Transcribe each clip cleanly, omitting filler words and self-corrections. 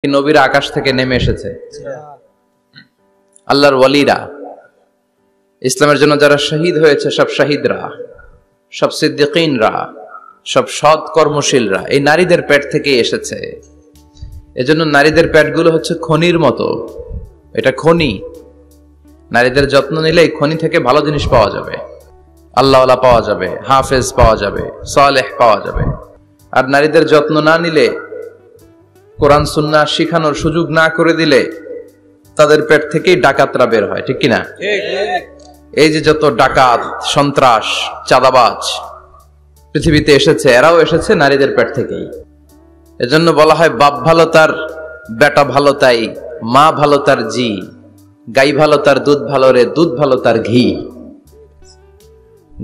নবীরা আকাশ থেকে নেমে এসেছে, আল্লাহর ওয়ালিরা, ইসলামের জন্য যারা শহীদ হয়েছে, সব শহীদরা, সব সিদ্দিকীনরা, সব সৎ কর্মশীলরা এই নারীদের পেট থেকে এসেছে। এজন্য নারীদের পেটগুলো হচ্ছে খনির মতো, এটা খনি। নারীদের যত্ন নিলে এই খনি থেকে ভালো জিনিস পাওয়া যাবে, আল্লাহওয়ালা পাওয়া যাবে, হাফেজ পাওয়া যাবে, সালেহ পাওয়া যাবে। আর নারীদের যত্ন না নিলে, কোরআন সুন্নাহ শিখানোর সুযোগ না করে দিলে তাদের পেট থেকেই ডাকাতরা বের হয়, ঠিক কিনা? এই যে যত ডাকাত, সন্ত্রাস, চাঁদাবাজ পৃথিবীতে এসেছে, এরাও এসেছে নারীদের পেট থেকেই। এজন্য বলা হয় বাপ ভালো তার বেটা ভালো তাই, মা ভালো তার জি, গাই ভালো তার দুধ ভালো রে, দুধ ভালো তার ঘি।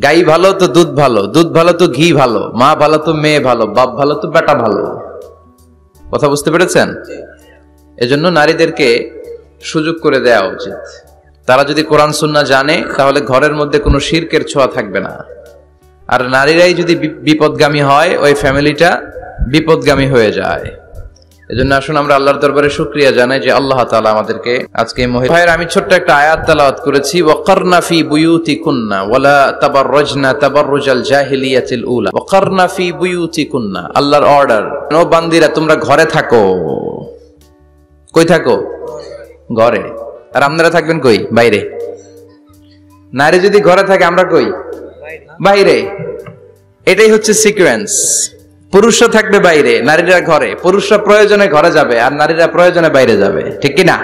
গাই ভালো তো দুধ ভালো, দুধ ভালো তো ঘি ভালো, মা ভালো তো মেয়ে ভালো, বাপ ভালো তো বেটা ভালো। কথা বুঝতে পেরেছেন? এজন্য নারীদেরকে সুযোগ করে দেওয়া উচিত। তারা যদি কোরআন সুন্নাহ জানে তাহলে ঘরের মধ্যে কোনো শিরকের ছোঁয়া থাকবে না। আর নারীরাই যদি বিপদগামী হয়, ওই ফ্যামিলিটা বিপদগামী হয়ে যায়। এজন্য আসুন আমরা আল্লাহর দরবারে শুকরিয়া জানাই যে আল্লাহ তাআলা আমাদেরকে আজকে ভাইয়ের আমি ছোট্ট একটা আয়াত তেলাওয়াত করেছি, ওয়াকারনা ফি বুয়ুতিকুন্না ওয়ালা তাবাররাজনা তাবাররুজাল জাহিলিয়াতিল উলা। ওয়াকারনা ফি বুয়ুতিকুন্না, আল্লাহর অর্ডার, ও বান্দিরা তোমরা ঘরে থাকো। কই থাকো? ঘরে। আর আপনারা থাকবেন কই? বাইরে। নারী যদি ঘরে থাকে, আমরা কই? বাইরে। এটাই হচ্ছে সিকোয়েন্স। পুরুষরা থাকবে বাইরে, নারীরা ঘরে। পুরুষরা প্রয়োজনে ঘরে যাবে আর নারীরা প্রয়োজনে বাইরে যাবে, ঠিক কি না?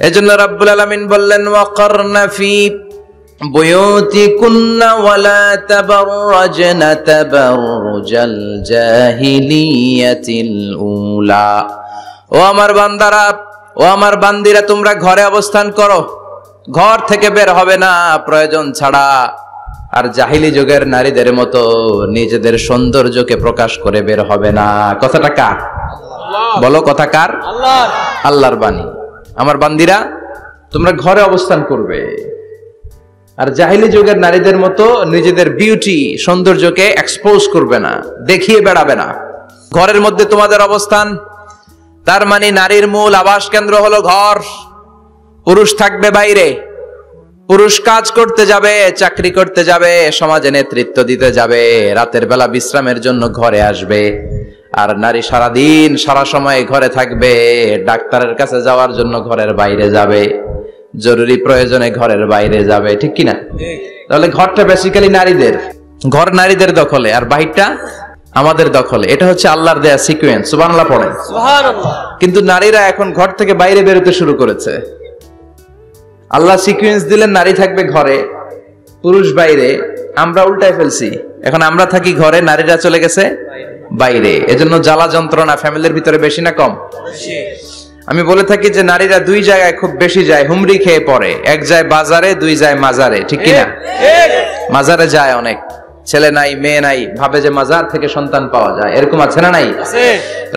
এজন্য রাব্বুল আলামিন বললেন ওয়াকারনা ফি বুয়ুতিকুন্না ওয়ালা তাবাররাজনা তাবাররুজাল জাহিলিয়াতিল উলা। ও আমার বান্দারা, ও আমার বান্দিরা, তোমরা ঘরে অবস্থান করো, ঘর থেকে বের হবে না প্রয়োজন ছাড়া। আর জাহিলি যুগের নারীদের মতো নিজেদের সৌন্দর্যকে প্রকাশ করে বের হবে না। কথাটা কার? বলো, কথা কার? আল্লাহর বাণী। আমার বান্দিরা তোমরা ঘরে অবস্থান করবে, আর জাহিলি যুগের নারীদের মতো নিজেদের বিউটি, সৌন্দর্যকে এক্সপোজ করবে না, দেখিয়ে বেড়াবে না। ঘরের মধ্যে তোমাদের অবস্থান, তার মানে নারীর মূল আবাস কেন্দ্র হলো ঘর। পুরুষ থাকবে বাইরে, পুরুষ কাজ করতে যাবে, চাকরি করতে যাবে, সমাজে নেতৃত্ব দিতে যাবে, রাতের বেলা বিশ্রামের জন্য ঘরে আসবে। আর নারী সারাদিন সারা সময় ঘরে থাকবে, ডাক্তারের কাছে যাওয়ার জন্য ঘরের বাইরে যাবে, জরুরি প্রয়োজনে ঘরের বাইরে যাবে, ঠিক কিনা? তাহলে ঘরটা বেসিক্যালি নারীদের, ঘর নারীদের দখলে আর বাহিরটা আমাদের দখলে। এটা হচ্ছে আল্লাহর দেয়া সিকোয়েন্স। সুবহানাল্লাহ পড়েন। সুবহানাল্লাহ। কিন্তু নারীরা এখন ঘর থেকে বাইরে বেরোতে শুরু করেছে। আল্লাহ সিকোয়েন্স দিলেন নারী থাকবে ঘরে, পুরুষ বাইরে। আমরা উল্টায় ফেলছি, এখন আমরা থাকি ঘরে, নারীরা চলে গেছে বাইরে। এজন্য জ্বালা যন্ত্রণা ফ্যামিলির ভিতরে বেশি না কম? আমি বলে থাকি যে নারীরা দুই জায়গায় খুব বেশি যায়, হুমড়ি খেয়ে পড়ে। এক যায় বাজারে, দুই যায় মাজারে, ঠিক কিনা? মাজারে যায় অনেক, ছেলে নাই মেয়ে নাই, ভাবে যে মাজার থেকে সন্তান পাওয়া যায়। এরকম আছে না নাই?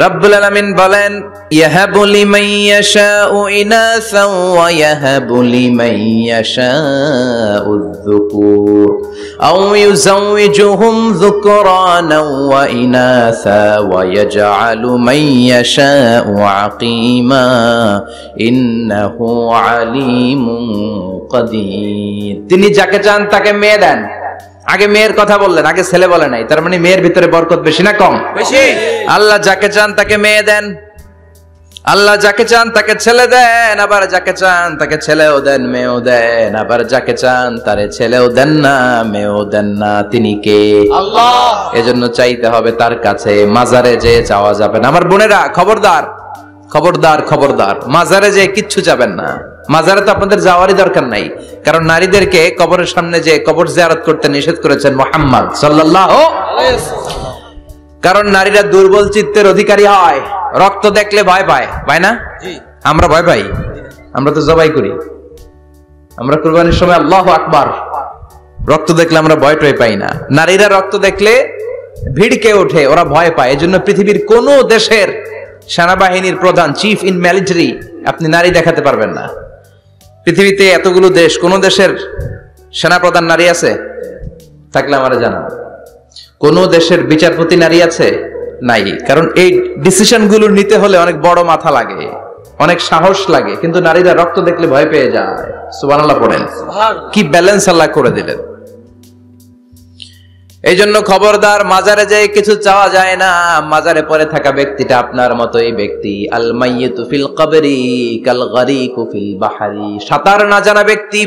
রব্বুল আলামিন বলেন ইয়াহাবু লিমান ইয়াশাউ ইনাসান ওয়া ইয়াহাবু লিমান ইয়াশাউ যুকুর আও ইউযাওয়িজুহুম যুকরানান ওয়া ইনাসা ওয়া ইয়াজআলু মান ইয়াশাউ আকীমা ইন্নাহু আলীমুন কাদির। তিনি যাকে চান তাকে মেয়ে দেন। আগে মেয়ের কথা বললেন, আগে ছেলে বলে নাই। তার মানে মেয়ের ভিতরে বরকত বেশি না কম? বেশি। আল্লাহ যাকে চান তাকে মেয়ে দেন, আল্লাহ যাকে চান তাকে ছেলে দেন, আবার যাকে চান তাকে ছেলেও দেন, মেয়েও দেন, আবার যাকে চান তারে ছেলেও দেন না, মেয়েও দেন না। তিনি কে? আল্লাহ। এজন্য চাইতে হবে তার কাছে, মাজারে যে চাওয়া যাবে না। আমার বোনেরা খবরদার, খবরদার, খবরদার, মাজারে যে কিচ্ছু যাবেন না। মাজারে তো আপনাদের যাওয়ারই দরকার নাই, কারণ নারীদেরকে কবরের সামনে যে কবর জিয়ারত করতে নিষেধ করেছেন মুহাম্মদ সাল্লাল্লাহু আলাইহি ওয়াসাল্লাম। কারণ নারীরা দুর্বল চিত্তের অধিকারী হয়, রক্ত দেখলে ভয় পায়, পায় না? আমরা ভয় পাই, আমরা তো জবাই করি। আমরা কুরবানির সময় আল্লাহু আকবার, রক্ত দেখলে আমরা ভয় টয় পাই না। নারীরা রক্ত দেখলে ভিড়কে ওঠে, ওরা ভয় পায়। এজন্য পৃথিবীর কোন দেশের সেনাবাহিনীর প্রধান, চিফ ইন মিলিটারি, আপনি নারী দেখাতে পারবেন না। পৃথিবীতে এতগুলো দেশ, কোন দেশের সেনাপ্রধান নারী আছে? থাকলে আমারে জানান। কোন দেশের বিচারপতি নারী আছে? নাই। কারণ এই ডিসিশন গুলো নিতে হলে অনেক বড় মাথা লাগে, অনেক সাহস লাগে, কিন্তু নারীরা রক্ত দেখলে ভয় পেয়ে যায়। সুবহানাল্লাহ পড়েন। কি ব্যালেন্স আল্লাহ করে দিলেন। এই জন্য খবরদার, মাজারে যেয়ে কিছু চাওয়া যায় না। মাজারে পড়ে থাকা ব্যক্তিটা আপনার মতোই ব্যক্তি। আল মাইয়িতু ফিল কবরি কাল গারিকু ফিল বাহরি। সাঁতার না জানা ব্যক্তি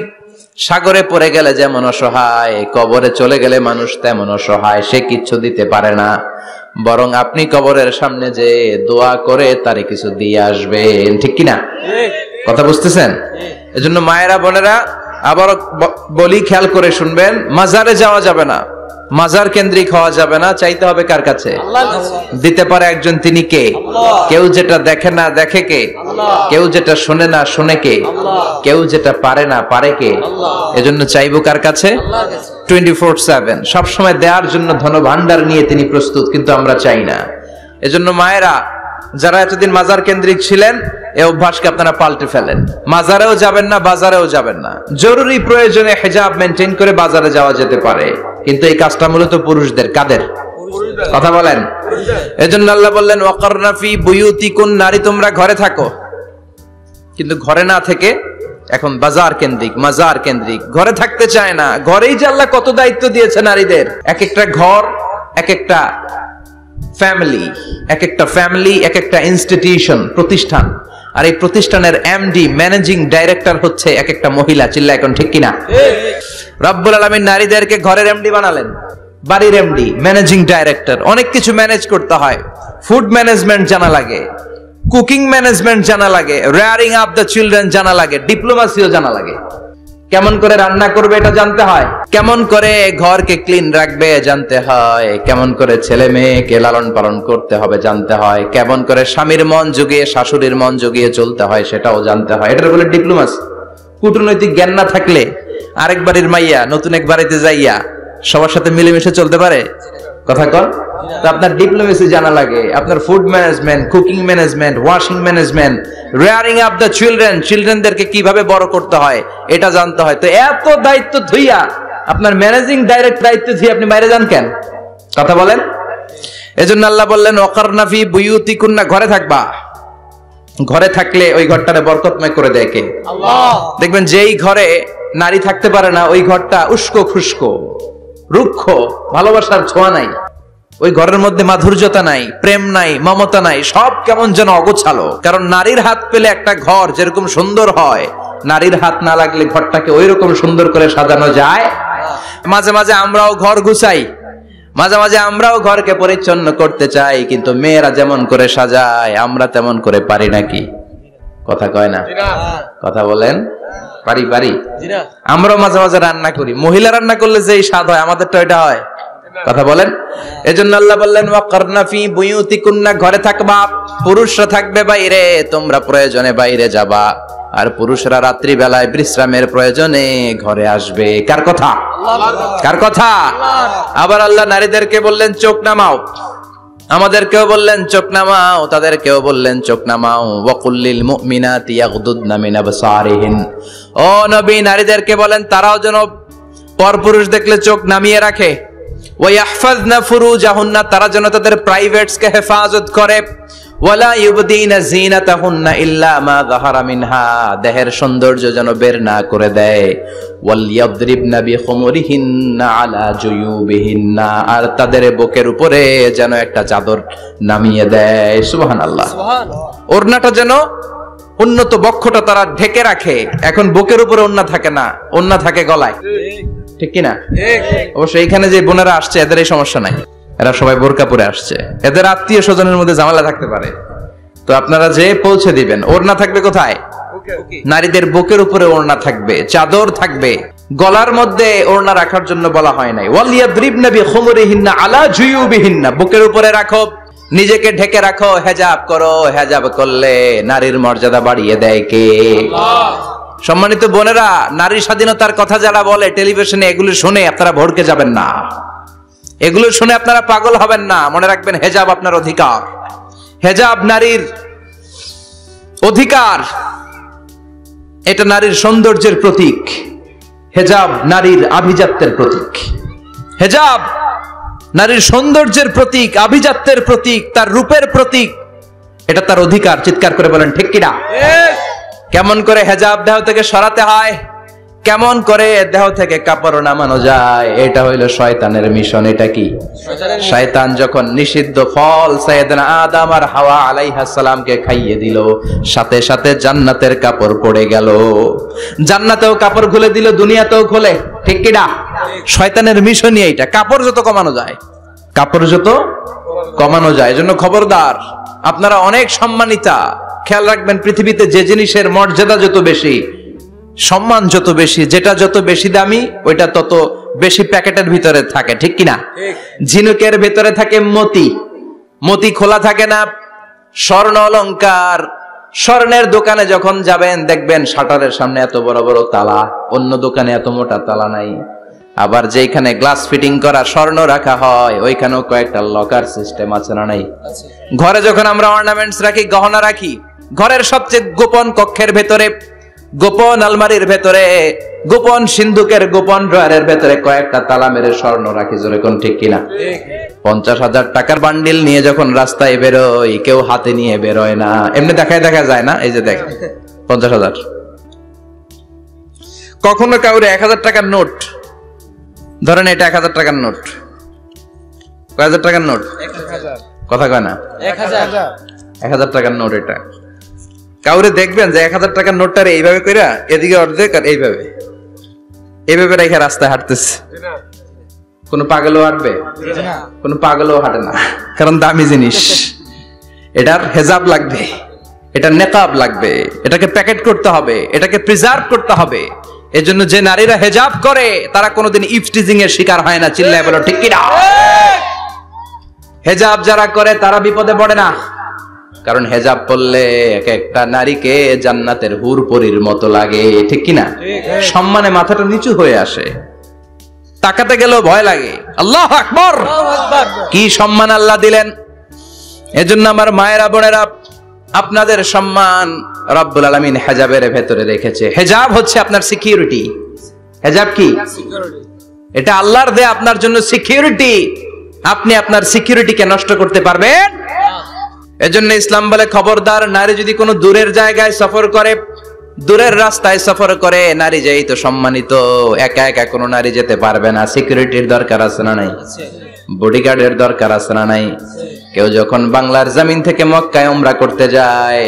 সাগরে পড়ে গেলে যেমন অসহায়, কবরে চলে গেলে মানুষ তেমন অসহায়। সে কিচ্ছু দিতে পারে না, বরং আপনি কবরের সামনে যে দোয়া করে তারে কিছু দিয়ে আসবেন। ঠিক কিনা? কথা বুঝতেছেন? এজন্য মায়েরা, বোনেরা, আবার বলি, খেয়াল করে শুনবেন, মাজারে যাওয়া যাবে না, মাজার কেন্দ্রিক হওয়া যাবে না। চাইতে হবে কার কাছে? দিতে পারে একজন, তিনি কে? কেউ যেটা দেখে না দেখে কে? কেউ যেটা শোনে না শোনে কে? কেউ যেটা পারে না পারে কে? এজন্য চাইবো কার কাছে? 24/7 সবসময় দেওয়ার জন্য ধন ভান্ডার নিয়ে তিনি প্রস্তুত, কিন্তু আমরা চাই না। এজন্য মায়েরা, যারা এতদিন মাজার কেন্দ্রিক ছিলেন, এই অভ্যাসকে আপনারা পাল্টে ফেলেন। মাজারেও যাবেন না, বাজারেও যাবেন না। জরুরি প্রয়োজনে হিজাব মেনটেন করে বাজারে যাওয়া যেতে পারে, কিন্তু এই কাজটা মূলত পুরুষদের। কাদের কথা বলেন? এজন্য আল্লাহ বললেন ওয়াকারনা ফি বুয়ুতিকুন, নারী তোমরা ঘরে থাকো। কিন্তু ঘরে না থেকে এখন বাজার কেন্দ্রিক, মাজার কেন্দ্রিক। ঘরে থাকতে চায় না। ঘরেই যে আল্লাহ কত দায়িত্ব দিয়েছে নারীদের। এক একটা ঘর এক একটা ফ্যামিলি, এক একটা ফ্যামিলি এক একটা ইনস্টিটিউশন, প্রতিষ্ঠান। আর এই প্রতিষ্ঠানের এমডি, ম্যানেজিং ডাইরেক্টর হচ্ছে এক একটা মহিলা। চিল্লা এখন ঠিক কিনা? রব্বুল আলামিন নারীদেরকে ঘরের এমডি বানালেন, বাড়ির এমডি, ম্যানেজিং ডাইরেক্টর। অনেক কিছু ম্যানেজ করতে হয়। ফুড ম্যানেজমেন্ট জানা লাগে, কুকিং ম্যানেজমেন্ট জানা লাগে, রেয়ারিং আপ দ্য চিলড্রেন জানা লাগে, ডিপ্লোমাসিও জানা লাগে। কেমন করে রান্না করবে এটা জানতে হয়, কেমন করে ঘরকে ক্লিন রাখবে জানতে হয়, কেমন করে ছেলে মেয়েকে লালন পালন করতে হবে জানতে হয়, কেমন করে স্বামীর মন জুগিয়ে শাশুড়ির মন জুগিয়ে চলতে হয় সেটাও জানতে হয়। এটার বলে ডিপ্লোমাসি। কূটনৈতিক জ্ঞান না থাকলে আরেক বাড়ির মাইয়া নতুন এক বাড়িতে যাইয়া সবার সাথে মিলেমিশে চলতে পারে? কথা কর। তো আপনার ডিপ্লোমেসি জানা লাগে, আপনার food management, cooking management, washing management, rearing up the children, চিলড্রেনদেরকে কিভাবে বড় করতে হয় এটা জানতে হয়। তো এত দায়িত্ব ধুইয়া, আপনার ম্যানেজিং ডাইরেক্ট দায়িত্ব ধুইয়া আপনি বাইরে যান কেন? কথা বলেন। এজন্য আল্লাহ বললেন ওয়াকারনা ফি বুয়ুতিকুন্না, ঘরে থাকবা। ঘরে থাকলে ওই ঘরটারে বরকতময় করে দেয় কে? আল্লাহ। দেখবেন যেই ঘরে নারী থাকতে পারে না, ওই ঘরটা উস্কো খুস্কো, রুক্ষ, ভালোবাসার ছোঁয়া নাই। ওই ঘরের মধ্যে মাধুর্যতা নাই, প্রেম নাই, মমতা নাই, সব কেমন যেন অগোছালো। কারণ নারীর হাত পেলে একটা ঘর যেরকম সুন্দর হয়, নারীর হাত না লাগলে ঘরটাকে ওই রকম সুন্দর করে সাজানো যায়। মাঝে মাঝে আমরাও ঘর গুছাই, মাঝে মাঝে আমরাও ঘরকে পরিচ্ছন্ন করতে চাই, কিন্তু মেয়েরা যেমন করে সাজায় আমরা তেমন করে পারি নাকি? কথা কয় না? কথা বলেন। পারি পারি। আমরাও মাঝে মাঝে রান্না করি, মহিলা রান্না করলে যেই স্বাদ হয় আমাদেরটা ওইটা হয়। কথা বলেন। এজন্য আল্লাহ বললেন ওয়াকারনা ফি বুয়ুতিকুন্না, ঘরে থাকবা। পুরুষরা থাকবে বাইরে, তোমরা প্রয়োজনে বাইরে যাবা। আর পুরুষরা রাত্রি বেলায় বিশ্রামের প্রয়োজনে ঘরে আসবে। কার কথা? কার কথা? আবার আল্লাহ নারীদেরকে বললেন চোখ নামাও, আমাদেরকেও বললেন চোখ নামাও, তাদেরকেও বললেন চোখ নামাও। ওয়াকুল্লিল মুমিনাতি ইয়াগদুদনা মিন আবসারিহিন, ও নবী নারীদেরকে বলেন তারাও যেন পরপুরুষ দেখলে চোখ নামিয়ে রাখে। ওয়াহফাজনা ফুরুজাহুন্না, তারা যেন তাদের প্রাইভেটসকে হেফাজত করে। ওয়ালা ইউবদিনা জিনাতাহুন্না ইল্লা মা যাহারা মিনহা, দেহের সৌন্দর্য যেন বের না করে দেয়। ওয়ালইয়াদরিবনা বিখুমুরিহিন্না আলা জুয়ুবিহিন্না, আর তাদের বুকের উপরে যেন একটা চাদর নামিয়ে দেয়। সুবহানাল্লাহ। ওড়নাটা যেন, উন্নত বক্ষটা তারা ঢেকে রাখে। এখন বুকের উপরে ওড়না থাকে না, ওড়না থাকে গলায়। ঠিক কিনা? অবশ্য এইখানে যে বোনেরা আসছে এদের এই সমস্যা নাই, এরা সবাই বোরকা পরে আসছে। এদের আত্মীয় স্বজনের মধ্যে ঝামেলা থাকতে পারে, তো আপনারা যে পৌঁছে দিবেন। ওড়না থাকবে কোথায়? নারীদের বুকের উপরে ওড়না থাকবে, চাদর থাকবে। গলার মধ্যে ওড়না রাখার জন্য বলা হয় নাই। ওয়ালিয়াদরিবনা বিখুমুরিহিন্না আলা জুয়ুবিহিন্না, বুকের উপরে রাখো, নিজেকে ঢেকে রাখো, হেজাব করো। হেজাব করলে নারীর মর্যাদা বাড়িয়ে দেয় কে? আল্লাহ। সম্মানিত বোনেরা, নারী স্বাধীনতার কথা যারা বলে টেলিভিশনে, এগুলো শুনে আপনারা ভড়কে যাবেন না, এগুলো শুনে আপনারা পাগল হবেন না। মনে রাখবেন হেজাব আপনার অধিকার, হেজাব নারীর অধিকার, এটা নারীর সৌন্দর্যের প্রতীক, হেজাব নারীর আভিজাত্যের প্রতীক। হেজাব নারীর সৌন্দর্যের প্রতীক, আভিজাত্যের প্রতীক, তার রূপের প্রতীক, এটা তার অধিকার। চিৎকার করে বলেন ঠিক কিনা? কেমন করে হেজাব দেহ থেকে সরাতে হয়, কেমন করে দেহ থেকে কাপড় নামানো যায়, এটা হইল শয়তানের মিশন। এটা কি? শয়তান যখন নিষিদ্ধ ফল সাইয়েদনা আদম আর হাওয়া আলাইহিস সালামকে খাইয়ে দিল, সাথে সাথে জান্নাতের কাপড় পড়ে গেল। জান্নাতেও কাপড় খুলে দিল, দুনিয়াতেও খোলে। ঠিক কি না? শয়তানের মিশনই এইটা। কাপড় যত কমানো যায়, কাপড় যত কমানো যায়। এজন্য খবরদার, আপনারা অনেক সম্মানিতা। খেয়াল রাখবেন, পৃথিবীতে যে জিনিসের মর্যাদা যত বেশি, সম্মান যত বেশি, যেটা যত বেশি দামি, ওইটা তত বেশি প্যাকেটের ভিতরে থাকে। ঠিক কিনা? ঝিনুকের ভিতরে থাকে মতি, মতি খোলা থাকে না। স্বর্ণ অলংকার, স্বর্ণের দোকানে যখন যাবেন দেখবেন শাটারের সামনে এত বড় বড় তালা, অন্য দোকানে এত মোটা তালা নাই। আবার যেখানে গ্লাস ফিটিং করা স্বর্ণ রাখা হয়, ওইখানেও কয়েকটা লকার সিস্টেম আছে না নাই? ঘরে যখন আমরা অর্নামেন্টস রাখি, গহনা রাখি, ঘরের সবচেয়ে গোপন কক্ষের ভেতরে, গোপন আলমারির ভেতরে, গোপন সিন্ধুকের গোপন ড্রয়ারের ভেতরে কয়েকটা তালা মেরে স্বর্ণ রাখি। জোরে কোন ঠিক কিনা? 50,000 টাকার বান্ডিল নিয়ে যখন রাস্তায় বেরোই, কেউ হাতে নিয়ে বেরোয় না, এমনি দেখা যায় না। এই যে দেখেন 50,000। কখনো কাউরে 1000 টাকার নোট ধরেন, এটা 1000 টাকার নোট, কয় হাজার টাকার নোট? কথা কয় না? 1000 টাকার নোট। এটা কাউরে দেখবেন যে 1000 টাকার নোটটারে এইভাবে কইরা এদিকে অর্ধেক আর এইভাবে এইভাবে রেখে রাস্তায় হাঁটতেছে। কোন পাগলও হাঁটবে? কোন পাগলও হাঁটে না, কারণ দামি জিনিস। এটার হেজাব লাগবে, এটার নেকাব লাগবে, এটাকে প্যাকেট করতে হবে, এটাকে প্রিজার্ভ করতে হবে। এজন্য যে নারীরা হেজাব করে তারা কোনোদিন ইফটিজিং এর শিকার হয় না। চিল্লায় বলো ঠিক কিনা? হেজাব যারা করে তারা বিপদে পড়ে না, কারণ হেজাব পরলে এক একটা নারীকে জান্নাতের হুর পরীর মতো লাগে। ঠিক কিনা? সম্মানে মাথাটা নিচু হয়ে আসে, তাকাতে গেলেও ভয় লাগে। আল্লাহু আকবার! কি সম্মান আল্লাহ দিলেন! এজন্য আমার মায়েরা, বোনেরা, আপনাদের সম্মান রব্বুল আলামিন হেজাবের ভেতরে রেখেছে। হেজাব হচ্ছে আপনার সিকিউরিটি। হেজাব কি? এটা আল্লাহর দেয়া আপনার জন্য সিকিউরিটি। আপনি আপনার সিকিউরিটিকে নষ্ট করতে পারবেন? এজন্য ইসলাম বলে, খবরদার, নারী যদি কোনো দূরের জায়গায় সফর করে, দূরের রাস্তায় সফর করে, নারী যেই তো সম্মানিত, একা একা কোনো নারী যেতে পারবে না। সিকিউরিটির দরকার আছে না নাই? বডিগার্ডের দরকার আছে না নাই? কেউ যখন বাংলার জমিন থেকে মক্কায় উমরা করতে যায়,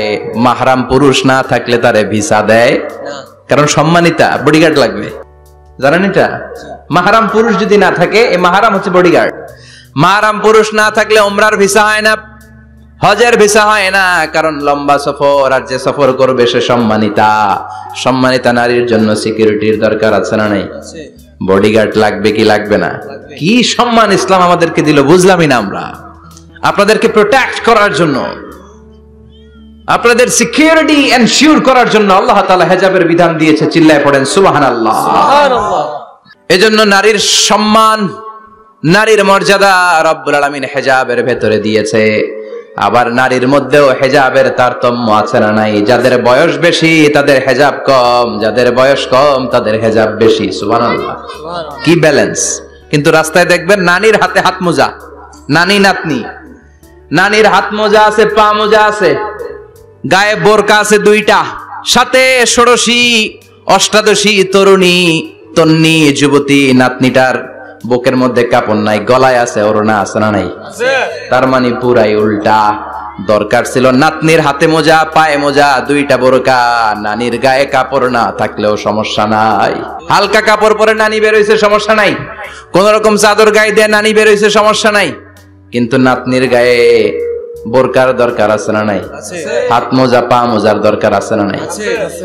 মাহরাম পুরুষ না থাকলে তারে ভিসা দেয়, কারণ সম্মানিতা, বডিগার্ড লাগবে। জানেন এটা? মাহরাম পুরুষ যদি না থাকে, এই মাহরাম হচ্ছে বডিগার্ড। মাহরাম পুরুষ না থাকলে উমরার ভিসা হয় না, হজের ভিসা হয় না, কারণ লম্বা সফর, আর যে সফর করবে সে সম্মানিতা। সম্মানিতা নারীর জন্য সিকিউরিটির দরকার আছে না নাই? বডিগার্ড লাগবে কি লাগবে না? কি সম্মান ইসলাম আমাদেরকে দিল, বুঝলামই না আমরা। আপনাদেরকে প্রোটেক্ট করার জন্য, আপনাদের সিকিউরিটি এনশিওর করার জন্য আল্লাহ তাআলা হেজাবের বিধান দিয়েছে। চিল্লায় পড়েন সুবহানাল্লাহ। এজন্য নারীর সম্মান, নারীর মর্যাদা রব্বুল আলামিন হেজাবের ভেতরে দিয়েছে। আবার নারীর মধ্যেও হেজাবের তারতম্য আছে না নাই? যাদের বয়স বেশি তাদের হেজাব কম, যাদের বয়স কম তাদের হেজাব বেশি। সুবহানাল্লাহ, কি ব্যালেন্স! কিন্তু রাস্তায় দেখবেন নানির হাতে হাত মোজা, নানি নাতনি, নানির হাত মোজা আছে, পা মোজা আছে, গায়ে বোরকা আছে 2টা, সাথে ষোড়শী অষ্টাদশী তরুণী তন্নি যুবতী নাতনিটার বুকের মধ্যে কাপড় নাই, গলায় আছে ওড়না, আছে না নাই? তার মানে পুরাই উল্টা। দরকার ছিল নাতনির হাতে মোজা, পায়ে মোজা, 2টা বোরকা। নানির গায়ে কাপড় না থাকলেও সমস্যা নাই। হালকা কাপড় পরে নানি বের হইছে, সমস্যা নাই। কোন রকম চাদর গায়ে দিয়ে নানি বের হইছে, সমস্যা নাই। কিন্তু নাতনির গায়ে বোরকার দরকার আছে না নাই? হাত মোজা, পা মোজার দরকার আছে না নাই?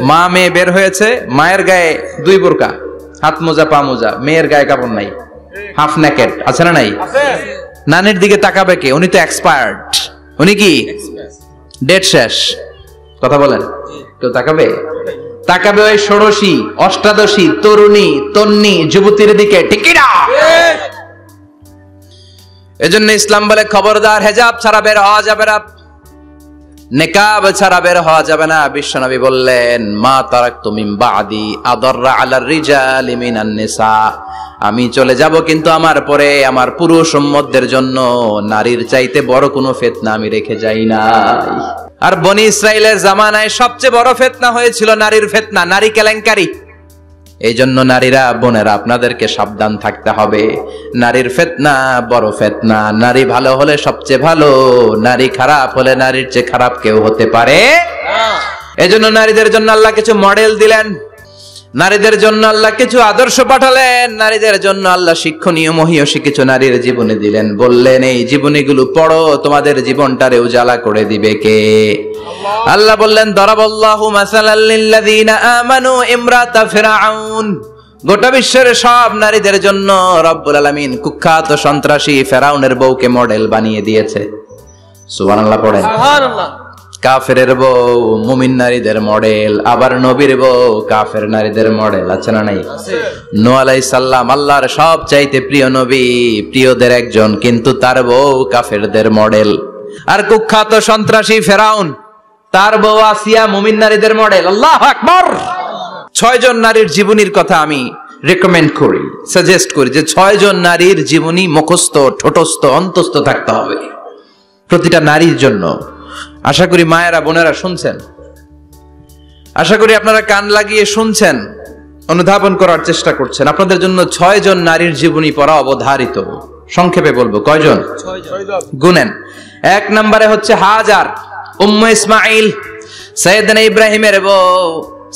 মা মেয়ে বের হয়েছে, মায়ের গায়ে 2 বোরকা, হাত মোজা, পা মোজা, মেয়ের গায়ে কাপড় নাই, হাফ নেকেড, আছে না নাই? নানির দিকে তাকাবে কে? উনি তো এক্সপায়ার্ড, উনি কি ডেট শেষ। কথা বলেন, কেউ তাকাবে? তাকাবে ওই ষোড়শী অষ্টাদশী তরুণী তন্নি যুবতীর দিকে। ঠিক কি না? এজন্য ইসলাম বলে, খবরদার, হেজাব ছাড়া বের হওয়া যাবে না। নেকাব ছাড়া বের হওয়া যাবে না। বিশ্বনবী বললেন, মা তারাকতু মিন বাদি আদাররা আলার রিজালি মিনান নিসা, আমি চলে যাব কিন্তু আমার পরে আমার পুরুষ উম্মতদের জন্য নারীর চাইতে বড় কোনো ফিতনা আমি রেখে যাই নাই। আর বনি ইসরাইলের জামানায় সবচেয়ে বড় ফিতনা হয়েছিল নারীর ফিতনা, নারী কেলেঙ্কারি। এই জন্য নারীরা, বোনেরা, আপনাদেরকে সাবধান থাকতে হবে। নারীর ফিতনা বড় ফিতনা। নারী ভালো হলে সবচেয়ে ভালো, নারী খারাপ হলে নারীর চেয়ে খারাপ কেউ হতে পারে না। এজন্য নারীদের জন্য আল্লাহ কিছু মডেল দিলেন, নারীদের জন্য আল্লাহ কিছু আদর্শ পাঠালেন, নারীদের জন্য আল্লাহ শিক্ষণীয় মহীয়সী কিছু নারীর জীবনী দিলেন। বললেন, এই জীবনীগুলো পড়ো, তোমাদের জীবনটারে উজালা করে দিবে কে? আল্লাহ বললেন, দরাবাল্লাহু মাসালাল লিল্লাযিনা আমানু ইমরাতা ফিরআউন। গোটা বিশ্বের সব নারীদের জন্য রব্বুল আলামিন কুখ্যাত সন্ত্রাসী ফেরাউনের বউকে মডেল বানিয়ে দিয়েছে। সুবহানাল্লাহ পড়েন। সুবহানাল্লাহ। কাফেরের বউ মুমিন নারীদের মডেল, আবার নবীর বউ কাফের নারীদের মডেল, আছে না নাই? নূহ আলাইহিস সালাম আল্লাহর সব চাইতে প্রিয় নবী, প্রিয়দের একজন, কিন্তু তার বউ কাফেরদের মডেল। আর কুখ্যাত সন্ত্রাসী ফেরাউন, তার বউ আসিয়া মুমিন নারীদের মডেল। আল্লাহু আকবার। 6 জন নারীর জীবনীর কথা আমি রেকমেন্ড করি, সাজেস্ট করি যে 6 জন নারীর জীবনী মুখস্থ, ঠোঁটস্থ, অন্তস্থ থাকতে হবে প্রতিটা নারীর জন্য। আশা করি মায়েরা, বোনেরা শুনছেন, আশা করি আপনারা কান লাগিয়ে শুনছেন, অনুধাবন করার চেষ্টা করছেন। আপনাদের জন্য 6 জন নারীর জীবনী পড়া অবধারিত। সংক্ষেপে বলবো, কয়জন? 6 জন। গুনেন। 1 নম্বরে হচ্ছে হাজার, উম্মে ইসমাইল, সাইয়েদনা ইব্রাহিমের বউ,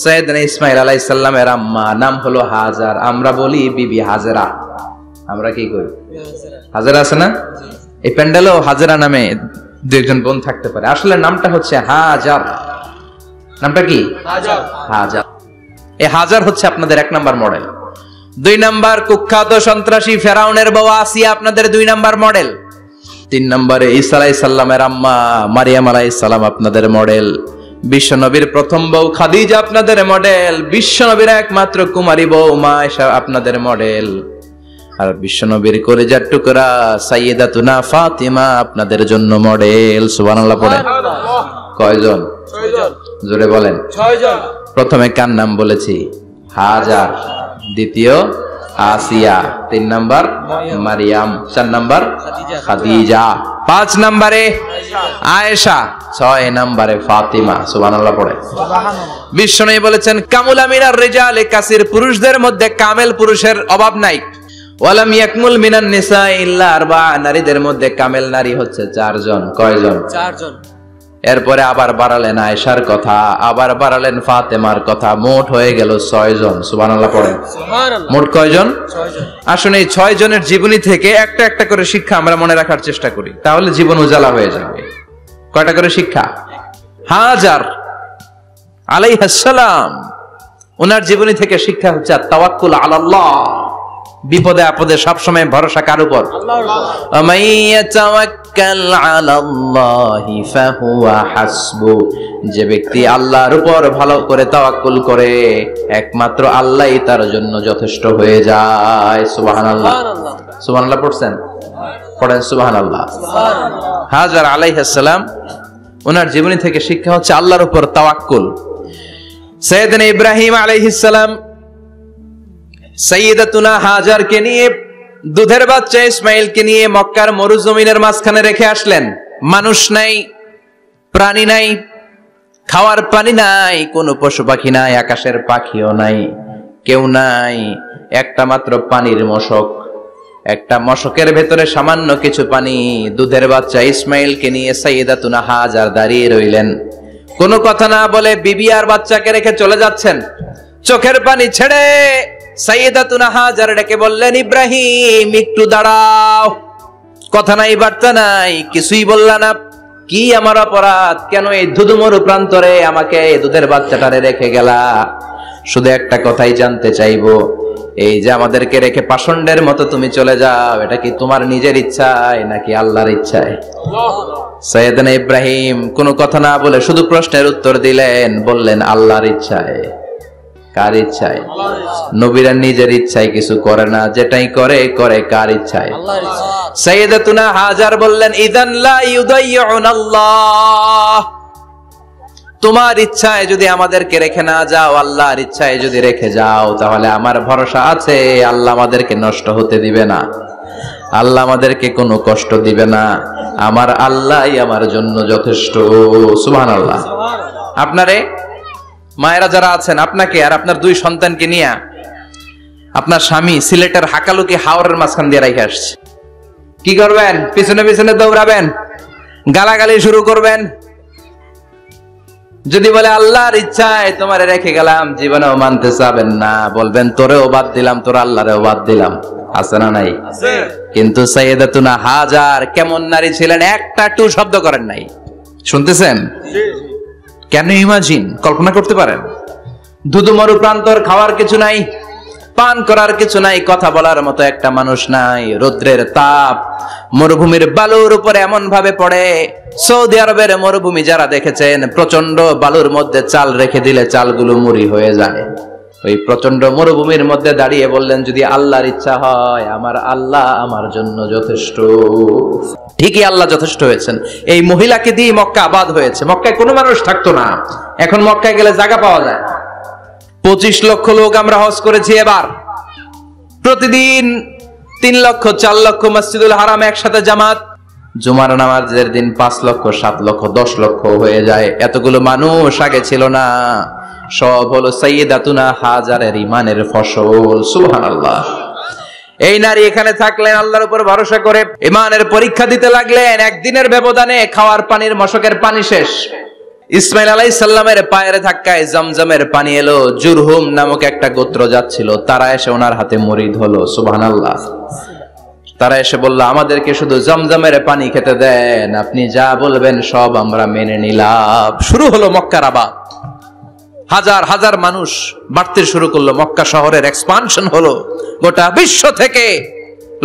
সাইয়েদনা ইসমাইল আলাইহিস সালামের আম্মা, নাম হলো হাজার। আমরা বলি বিবি হাজেরা। আমরা কি করি? হাজেরা আছে না? এই প্যান্ডেলেও হাজেরা নামে 2 বোন থাকতে পারে। আসলে নামটা হচ্ছে হাজার। নামটা কি? হাজার। হাজার। এই হাজার হচ্ছে আপনাদের 1 নাম্বার মডেল। 2 নাম্বার কুখ্যাত সন্ত্রাসী ফেরাউনের বউ আসিয়া আপনাদের 2 নাম্বার মডেল। 3 নম্বরে ঈসা আলাইহিস সালামের আম্মা মারিয়াম আলাইহিস সালাম আপনাদের মডেল। বিশ্বনবীর প্রথম বউ খাদিজা আপনাদের মডেল। বিশ্বনবীর একমাত্র কুমারী বউ মা আয়েশা আপনাদের মডেল। আর বিশ্বনবীর কলিজার টুকরা সাইয়্যিদাতুনা ফাতিমা আপনাদের জন্য মডেল। সুবহানাল্লাহ পড়েন। কয়জন? 6 জন। জোরে বলেন। 6 জন। প্রথমে কার নাম বলেছি? হাজার। দ্বিতীয় আসিয়া। 3 নাম্বার মারিয়াম। 4 নাম্বার খাদিজা। 5 নম্বরে আয়েশা। 6 নম্বরে ফাতিমা। সুবহানাল্লাহ পড়ে। বিশ্বনবী বলেছেন, কামুলা মিনার রিজালি কাসির, পুরুষদের মধ্যে কামেল পুরুষের অভাব নাই। ওয়ালাম ইয়াকমুল মিনান নিসা ইল্লা 4, নারীদের মধ্যে কামেল নারী হচ্ছে 4 জন। কয়জন? 4 জন। এরপরে আবার বাড়ালেন আয়েশার কথা, আবার বাড়ালেন ফাতেমার কথা, মোট হয়ে গেল 6 জন। সুবহানাল্লাহ পড়েন। সুবহানাল্লাহ। মোট কয়জন? 6 জন। আসুন এই 6 জনের জীবনী থেকে একটা একটা করে শিক্ষা আমরা মনে রাখার চেষ্টা করি, তাহলে জীবন উজালা হয়ে যাবে। কয়টা করে শিক্ষা? হাজার আলাইহিস সালাম, ওনার জীবনী থেকে শিক্ষা হচ্ছে তাওয়াক্কুল আলাল্লাহ, বিপদে আপদে সবসময় ভরসা কার উপর? আল্লাহর উপর। মাইয়াতাওয়াক্কাল আলাল্লাহি ফাহুয়া হাসবু, যে ব্যক্তি আল্লাহর উপর ভালো করে তাওয়াক্কুল করে একমাত্র আল্লাহই তার জন্য যথেষ্ট হয়ে যায়। সুবহানাল্লাহ। সুবহানাল্লাহ পড়ছেন? পড়েন সুবহানাল্লাহ। হাজার আলাইহিস সালাম, ওনার জীবনী থেকে শিক্ষা হচ্ছে আল্লাহর উপর তাওয়াক্কুল। সাইয়েদনা ইব্রাহিম আলাইহিস সালাম সাইয়্যিদাতুনা হাজারকে নিয়ে, দুধের বাচ্চা ইসমাইলকে নিয়ে মক্কার মরুজমিনের মাঝখানে রেখে আসলেন। মানুষ নাই, প্রাণী নাই, খাওয়ার পানি নাই, কোনো পশু পাখি নাই, আকাশের পাখিও নাই, কেউ নাই, একটা মাত্র পানির মশক। একটা মশকের ভেতরে সামান্য কিছু পানি। দুধের বাচ্চা ইসমাইলকে নিয়ে সাইয়্যিদাতুনা হাজার দাঁড়িয়ে রইলেন। কোনো কথা না বলে বিবি আর বাচ্চাকে রেখে চলে যাচ্ছেন। চোখের পানি ছেড়ে সাইয়্যিদাতুনা হাজার ডেকে বললেন, ইব্রাহিম একটু দাঁড়াও। কথা নাই, বার্তা নাই, কিছুই বললা না। কি আমার অপরাধ? কেন এই ধুধুমরু প্রান্তরে আমাকে দুধের বাচ্চাটারে রেখে গেলা? শুধু একটা কথাই জানতে চাইবো, এই যে আমাদেরকে রেখে পাষণ্ডের মতো তুমি চলে যাও, এটা কি তোমার নিজের ইচ্ছায় নাকি আল্লাহর ইচ্ছায়? সাইয়েদনা ইব্রাহিম কোনো কথা না বলে শুধু প্রশ্নের উত্তর দিলেন, বললেন আল্লাহর ইচ্ছায়। কার ইচ্ছায়? নবীরা নিজের ইচ্ছায় কিছু করে না, যেটাই করে করে কার ইচ্ছায়? আল্লাহর ইচ্ছায়। সাইয়্যিদাতুনা হাজার বললেন, ইযান লা ইউদাইয়ুনাল্লাহ, তোমার ইচ্ছায় যদি আমাদেরকে রেখে না যাও, আল্লাহর ইচ্ছায় যদি রেখে যাও, তাহলে আমার ভরসা আছে আল্লাহ আমাদেরকে নষ্ট হতে দিবে না, আল্লাহ আমাদেরকে কোনো কষ্ট দিবে না, আমার আল্লাহই আমার জন্য যথেষ্ট। সুবহানাল্লাহ। আপনারে মায়েরা যারা আছেন, আপনাকে আর আপনার দুই সন্তানকে নিয়ে আপনার স্বামী সিলেটের হাকালুকি হাওরের মাঝখান দিয়ে রেখে আসছে, কি করবেন? পিছনে পিছনে দৌড়াবেন, গালাগালি শুরু করবেন। যদি বলে আল্লাহর ইচ্ছায় তোমারে রেখে গেলাম, জীবনেও মানতে চাবেন না, বলবেন তোরেও বাদ দিলাম, তোর আল্লাহরেও বাদ দিলাম। আছে না নাই? কিন্তু সাইয়েদাতুনা হাজার কেমন নারী ছিলেন, একটা টু শব্দ করেন নাই। শুনতেছেন? কেন ইমাজিন, কল্পনা করতে পারেন? ধুধু মরু প্রান্তর, খাওয়ার কিছু নাই, পান করার কিছু নাই, কথা বলার মতো একটা মানুষ নাই, রৌদ্রের তাপ মরুভূমির বালুর উপরে এমন ভাবে পড়ে। সৌদি আরবের মরুভূমি যারা দেখেছেন, প্রচন্ড বালুর মধ্যে চাল রেখে দিলে চালগুলো মুড়ি হয়ে যায়। ওই প্রচন্ড মরুভূমির মধ্যে দাঁড়িয়ে বললেন, যদি আল্লাহর ইচ্ছা হয়, আমার আল্লাহ আমার জন্য যথেষ্ট। ঠিকই আল্লাহ যথেষ্ট হয়েছেন। এই মহিলাকে দিয়ে মক্কা আবাদ হয়েছে। মক্কায় কোনো মানুষ থাকতো না, এখন মক্কায় গেলে জায়গা পাওয়া যায়। 25 লক্ষ লোক আমরা হজ করেছি এবার। প্রতিদিন 3 লক্ষ 4 লক্ষ মসজিদুল হারাম একসাথে জামাত। জুমার নামাজের দিন 5 লক্ষ 7 লক্ষ 10 লক্ষ হয়ে যায়। এতগুলো মানুষ আগে ছিল না। সব হলো সাইয়েদাতুনা হাজারের ইমানের ফসল। সুবহানাল্লাহ। এই নারী এখানে থাকলেন আল্লাহর উপর ভরসা করে, ইমানের পরীক্ষা দিতে লাগলেন। একদিনের ব্যবধানে খাওয়ার পানির মশকের পানি শেষ। ইসমাইল আলাইহিস সালামের পায়ের ধাক্কায় জমজমের পানি এলো। জুরহুম নামক একটা গোত্র যাচ্ছিল, তারা এসে ওনার হাতে মুরিদ হলো। সুবহানাল্লাহ। তারা এসে বলল, আমাদেরকে শুধু জমজমের পানি খেতে দেন, আপনি যা বলবেন সব আমরা মেনে নিলাম। শুরু হলো মক্কার আবাদ। হাজার হাজার মানুষ বাড়তে শুরু করলো, মক্কা শহরের এক্সপানশন হলো। গোটা বিশ্ব থেকে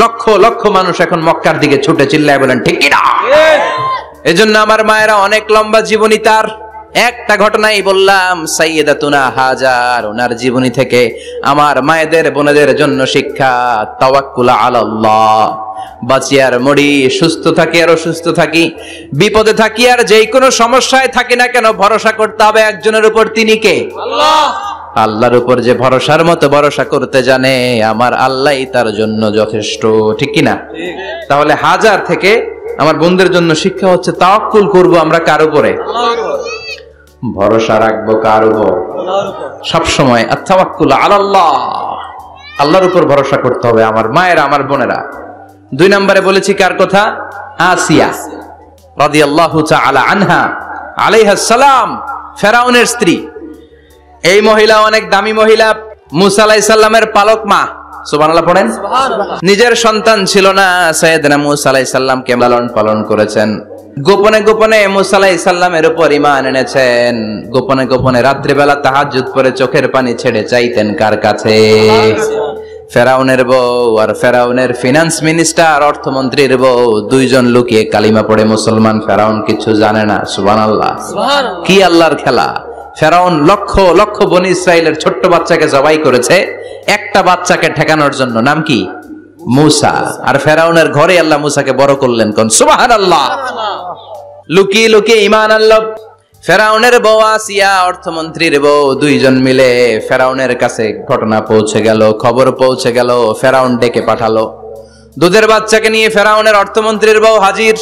লক্ষ লক্ষ মানুষ এখন মক্কার দিকে ছুটে চিল্লায় বলেন ঠিক কি না? এজন্য আমার মায়েরা অনেক লম্বা জীবনী। তার একটা ঘটনাই বললাম, সাইয়েদাতুনা হাজার, ওনার জীবনী থেকে আমার মায়েদের বোনেদের জন্য শিক্ষা। তাওয়াক্কুল আলাল্লাহ। বাঁচি আর মরি, সুস্থ থাকি আর অসুস্থ থাকি, বিপদে থাকি আর যেই কোনো সমস্যায় থাকি না কেন, ভরসা করতে হবে একজনের উপর। তিনি কে? আল্লাহ। আল্লাহর উপর যে ভরসার মতো ভরসা করতে জানে, আমার আল্লাহই তার জন্য যথেষ্ট। ঠিক কিনা? তাহলে হাজার থেকে আমার বন্ধুদের জন্য শিক্ষা হচ্ছে, তাওয়াক্কুল করব আমরা কার উপরে? ভরসা রাখবো কার উপর? সবসময় আত-তাওয়াক্কুল আলাল্লাহ, আল্লাহর উপর ভরসা করতে হবে আমার মায়েরা, আমার বোনেরা। 2 নম্বরে বলেছি কার কথা? আসিয়া রাদিয়াল্লাহু তাআলা আনহা আলাইহাস সালাম, ফেরাউনের স্ত্রী। এই মহিলা অনেক দামি মহিলা, মুসা আলাইহিস সালামের পালক মা। সুবহানাল্লাহ পড়েন। নিজের সন্তান ছিল না, সাইয়েদনা মুসা আলাইহিস সালামকে লালন পালন করেছেন। গোপনে গোপনে মুসা আলাইহিস সালামের উপর ঈমান এনেছেন। গোপনে গোপনে রাত্রিবেলা তাহাজ্জুদ পড়ে চোখের পানি ছেড়ে চাইতেন কার কাছে? ফেরাউনের বউ আর ফেরাউনের ফিনান্স মিনিস্টার, অর্থমন্ত্রীর বউ, দুইজন লুকিয়ে কালিমা পড়ে মুসলমান। ফেরাউন কিছু জানে না। সুবহানাল্লাহ। কি আল্লাহর খেলা! ফেরাউন লক্ষ লক্ষ বনি ইসরাইলের ছোট্ট বাচ্চাকে জবাই করেছে একটা বাচ্চাকে ঠেকানোর জন্য। নাম কি? মুসা। আর ফেরাউনের ঘরে আল্লাহ মুসাকে বড় করলেন। কোন? সুবহানাল্লাহ। লুকিয়ে লুকিয়ে ঈমান আনলো। ফেরাউনের বউ আসিয়া, অর্থমন্ত্রীর বউ, দুইজন মিলে ফেরাউনের কাছে ঘটনা পৌঁছে গেল, খবর পৌঁছে গেল। ফেরাউন ডেকে পাঠালো। দুধের বাচ্চাকে নিয়ে ফেরাউনের অর্থমন্ত্রীর বউ হাজির।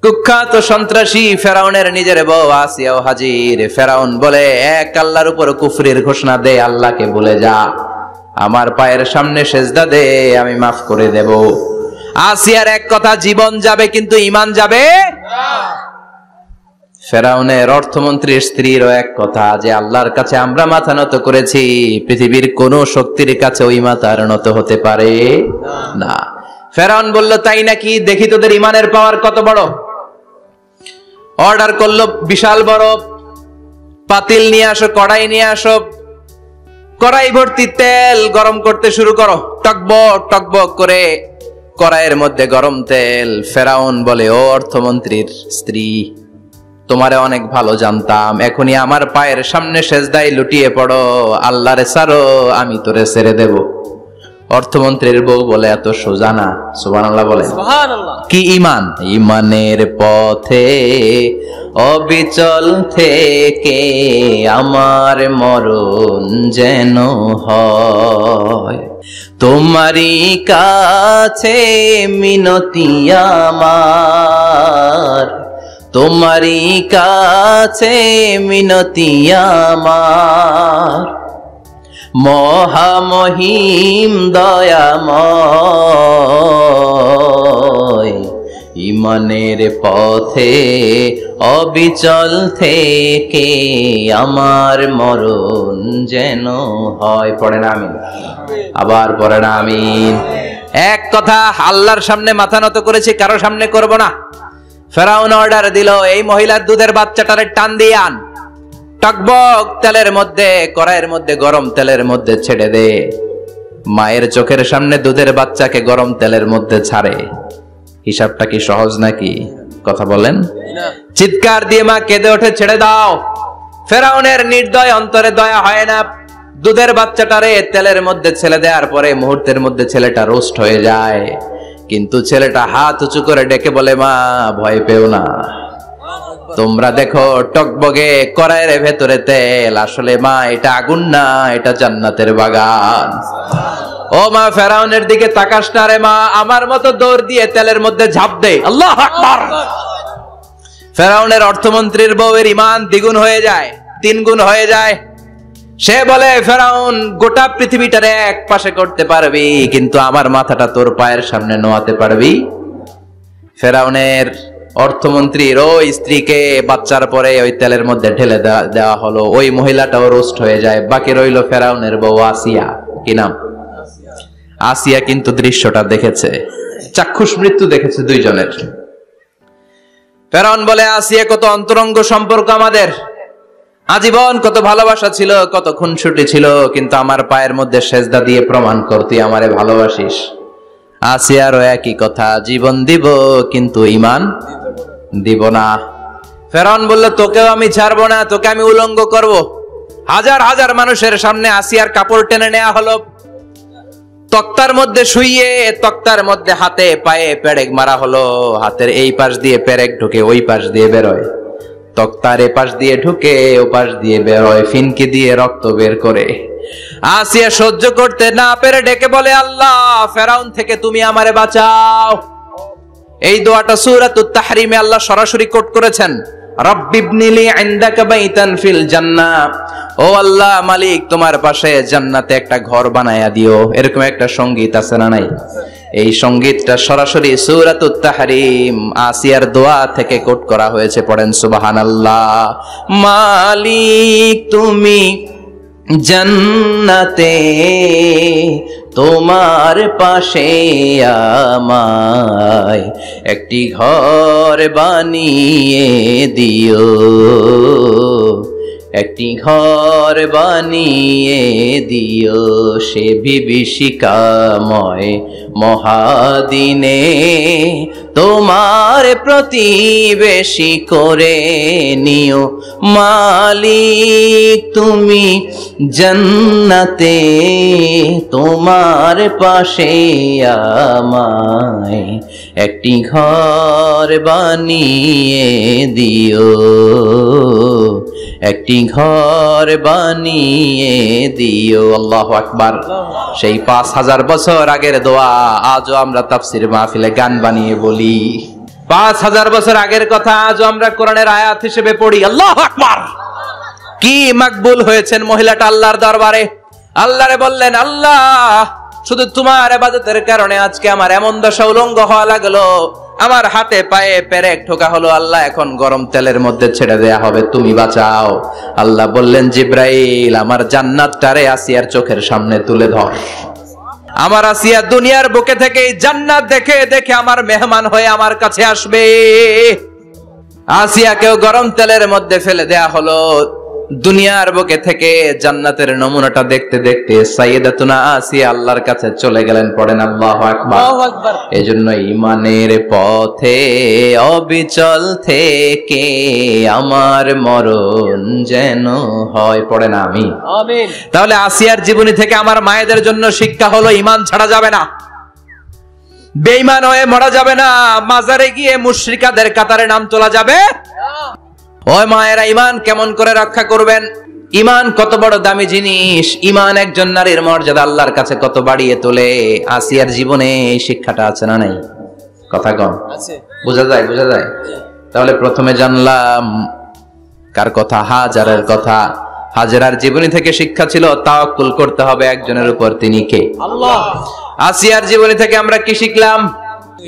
কুখ্যাত সন্ত্রাসী ফেরাউনের নিজের বউ আসিয়াও হাজির। ফেরাউন বলে, এক আল্লাহর উপর কুফরির ঘোষণা দে, আল্লাহকে বলে যা, আমার পায়ের সামনে সেজদা দে, আমি মাফ করে দেব। আসিয়ার এক কথা, জীবন যাবে কিন্তু ঈমান যাবে না। ফেরাউনের অর্থমন্ত্রীর স্ত্রীরও এক কথা, যে আল্লাহর কাছে আমরা মাথা নত করেছি, পৃথিবীর কোন শক্তির কাছে ওই মাথা নত হতে পারে না। ফেরাউন বলল, তাই নাকি? দেখি তোদের ঈমানের পাওয়ার কত বড়। অর্ডার করলো, বিশাল বড় পাতিল নিয়ে আসো, কড়াই নিয়ে আসো, কড়াই ভর্তি তেল গরম করতে শুরু করো। টকবক টকবক করে কড়াইয়ের মধ্যে গরম তেল। ফেরাউন বলে, ও অর্থমন্ত্রীর স্ত্রী, তোমারে অনেক ভালো জানতাম, এখনই আমার পায়ের সামনে সেজদায় লুটিয়ে পড়ো, আল্লাহরে ছাড়ো, আমি তোরে ছেড়ে দেব। অর্থমন্ত্রীর বউ বলে এত সোজা না, সুবহানাল্লাহ বলে। কি ঈমান? ঈমানের পথে অবিচল থেকে আমার মরণ যেন হয়, তোমারই কাছে মিনতি আমার, তোমারই কাছে মিনতি আমার, মহামহিম দয়াময়, ঈমানের পথে অবিচল থেকে আমার মরণ যেন হয়। পড়েন আমিন, আবার পড়েন আমিন। এক কথা, আল্লাহর সামনে মাথা নত করেছি, কারো সামনে করব না। ফেরাউন অর্ডার দিল, এই মহিলার দুধের বাচ্চাটারে টান দিয়ে আন, টকবক তেলের মধ্যে, কড়াইয়ের মধ্যে গরম তেলের মধ্যে ছেড়ে দে। মায়ের চোখের সামনে দুধের বাচ্চাকে গরম তেলের মধ্যে ছাড়ে। হিসাবটা কি সহজ নাকি? কথা বলেন। চিৎকার দিয়ে মা কেঁদে ওঠে, ছেড়ে দাও। ফেরাউনের নির্দয় অন্তরে দয়া হয় না। দুধের বাচ্চাটারে তেলের মধ্যে ছেড়ে দেওয়ার পরে মুহূর্তের মধ্যে ছেলেটা রোস্ট হয়ে যায়, কিন্তু ছেলেটা হাত উঁচু করে ডেকে বলে, মা ভয় পেও না, তোমরা দেখো টকবগে কড়াইয়ের ভেতরে তেল, আসলে মা এটা আগুন না, এটা জান্নাতের বাগান। ও মা, ফেরাউনের দিকে তাকাস না রে মা, আমার মতো দৌড় দিয়ে তেলের মধ্যে ঝাঁপ দে। আল্লাহু আকবার। ফেরাউনের অর্থমন্ত্রীর বউয়ের ঈমান দ্বিগুণ হয়ে যায়, 3 গুণ হয়ে যায়। সে বলে, ফেরাউন গোটা পৃথিবীটারে এক পাশে করতে পারবি, কিন্তু আমার মাথাটা তোর পায়ের সামনে নোয়াতে পারবি? ফেরাউনের অর্থমন্ত্রীর ওই স্ত্রীকে বাচ্চার পরে ওই তেলের মধ্যে ঢেলে দেওয়া হলো, ওই মহিলাটাও রোস্ট হয়ে যায়। বাকি রইল ফেরাউনের বউ আসিয়া। কি নাম? আসিয়া কিন্তু দৃশ্যটা দেখেছে, চাক্ষুষ মৃত্যু দেখেছে দুইজনের। ফেরাউন বলে, আসিয়া কত অন্তরঙ্গ সম্পর্ক আমাদের, আজীবন কত ভালোবাসা ছিল, কত খুনসুটি ছিল, কিন্তু আমার পায়ের মধ্যে সেজদা দিয়ে প্রমাণ কর তুই আমারে ভালোবাসিস। আসিয়ারও একই কথা, জীবন দিব কিন্তু ঈমান দিব না। ফেরাউন বলল, তোকেও আমি ছাড়বো না, তোকে আমি উলঙ্গ করব। হাজার হাজার মানুষের সামনে আসিয়ার কাপড় টেনে নেওয়া হলো, তক্তার মধ্যে শুইয়ে তক্তার মধ্যে হাতে পায়ে পেরেক মারা হলো। হাতের এই পাশ দিয়ে পেরেক ঢুকে ওই পাশ দিয়ে বেরোয়, তক্তার এ পাশ দিয়ে ঢুকে ও পাশ দিয়ে বেরোয়, ফিনকি দিয়ে রক্ত বের করে। আসিয়া সহ্য করতে না পেরে ডেকে বলে, আল্লাহ, ফেরাউন থেকে তুমি আমারে বাঁচাও। এই দোয়াটা সূরাতুত তাহরিমে আল্লাহ সরাসরি কোট করেছেন, রব্বিবনিলি ইনদাকা বাইতান ফিল জান্নাহ। ও আল্লাহ মালিক, তোমার পাশে জান্নাতে একটা ঘর বানায়া দিও। এরকম একটা সংগীত আছে না নাই? এই সংগীতটা সরাসরি সূরাতুত তাহরিম আসিয়ার দোয়া থেকে কোট করা হয়েছে। পড়েন সুবহানাল্লাহ। মালিক তুমি জান্নাতে তোমার পাশে আমায় একটি ঘর বানিয়ে দিও, একটি ঘর বানিয়ে দিও, সে বিভীষিকাময় মহাদিনে তোমার প্রতিবেশী করে নিও। মালিক তুমি জান্নাতে তোমার পাশে আমায় একটি ঘর বানিয়ে দিও, একটি ঘর বানিয়ে দিও। আল্লাহু আকবার। সেই 5000 বছর আগের দোয়া আজও আমরা তাফসীর মাহফিলে গান বানিয়ে বলি। 5000 বছর আগের কথা আজও আমরা কোরআনের আয়াত হিসেবে পড়ি। আল্লাহু আকবার। কি মাকবুল হয়েছেন মহিলাটা আল্লাহর দরবারে। আল্লাহরে বললেন, আল্লাহ, শুধু তোমার ইবাদতের কারণে আজকে আমার এমন দশা উলঙ্গ হওয়া লাগলো, আমার হাতে পায়ে পেরেক ঠোকা হলো। আল্লাহ, এখন গরম তেলের মধ্যে ছেড়ে দেয়া হবে, তুমি বাঁচাও। আল্লাহ বললেন, জিব্রাইল, আমার জান্নাতটারে আসিয়ার চোখের সামনে তুলে ধর। আমার আসিয়া দুনিয়ার বুকে থেকে জান্নাত দেখে দেখে আমার মেহমান হয়ে আমার কাছে আসবে। আসিয়াকেও গরম তেলের মধ্যে ফেলে দেয়া হলো। দুনিয়ার বুকে থেকে জান্নাতের নমুনাটা দেখতে দেখতে সাইয়েদাতুনা আসিয়া আল্লাহর কাছে চলে গেলেন। পড়েন আল্লাহু আকবার। আল্লাহু আকবার। এজন্য ঈমানের পথে অবিচল থেকে আমার মরণ যেন হয়। পড়েন আমিন। আমিন। তাহলে আসিয়ার জীবনী থেকে আমার মায়েদের জন্য শিক্ষা হলো ঈমান ছাড়া যাবে না, বেঈমান হয়ে মরা যাবে না, মাজারে গিয়ে মুশরিকাদের কাতারে নাম তোলা যাবে। ওই মায়েরা ঈমান কেমন করে রক্ষা করবেন? ঈমান কত বড় দামি জিনিস, ঈমান একজন নারীর মর্যাদা আল্লাহর কাছে কত বাড়িয়ে তোলে। আসিয়ার জীবনে এই শিক্ষাটা আছে না নাই? কথা কম আছে। বোঝা যায়? বোঝা যায়? তাহলে প্রথমে জানলাম কার কথা? হাজারের কথা। হাজেরার জীবনী থেকে শিক্ষা ছিল তাওয়াক্কুল করতে হবে একজনের উপর, তিনি কে? আল্লাহ। আসিয়ার জীবনী থেকে আমরা কি শিখলাম?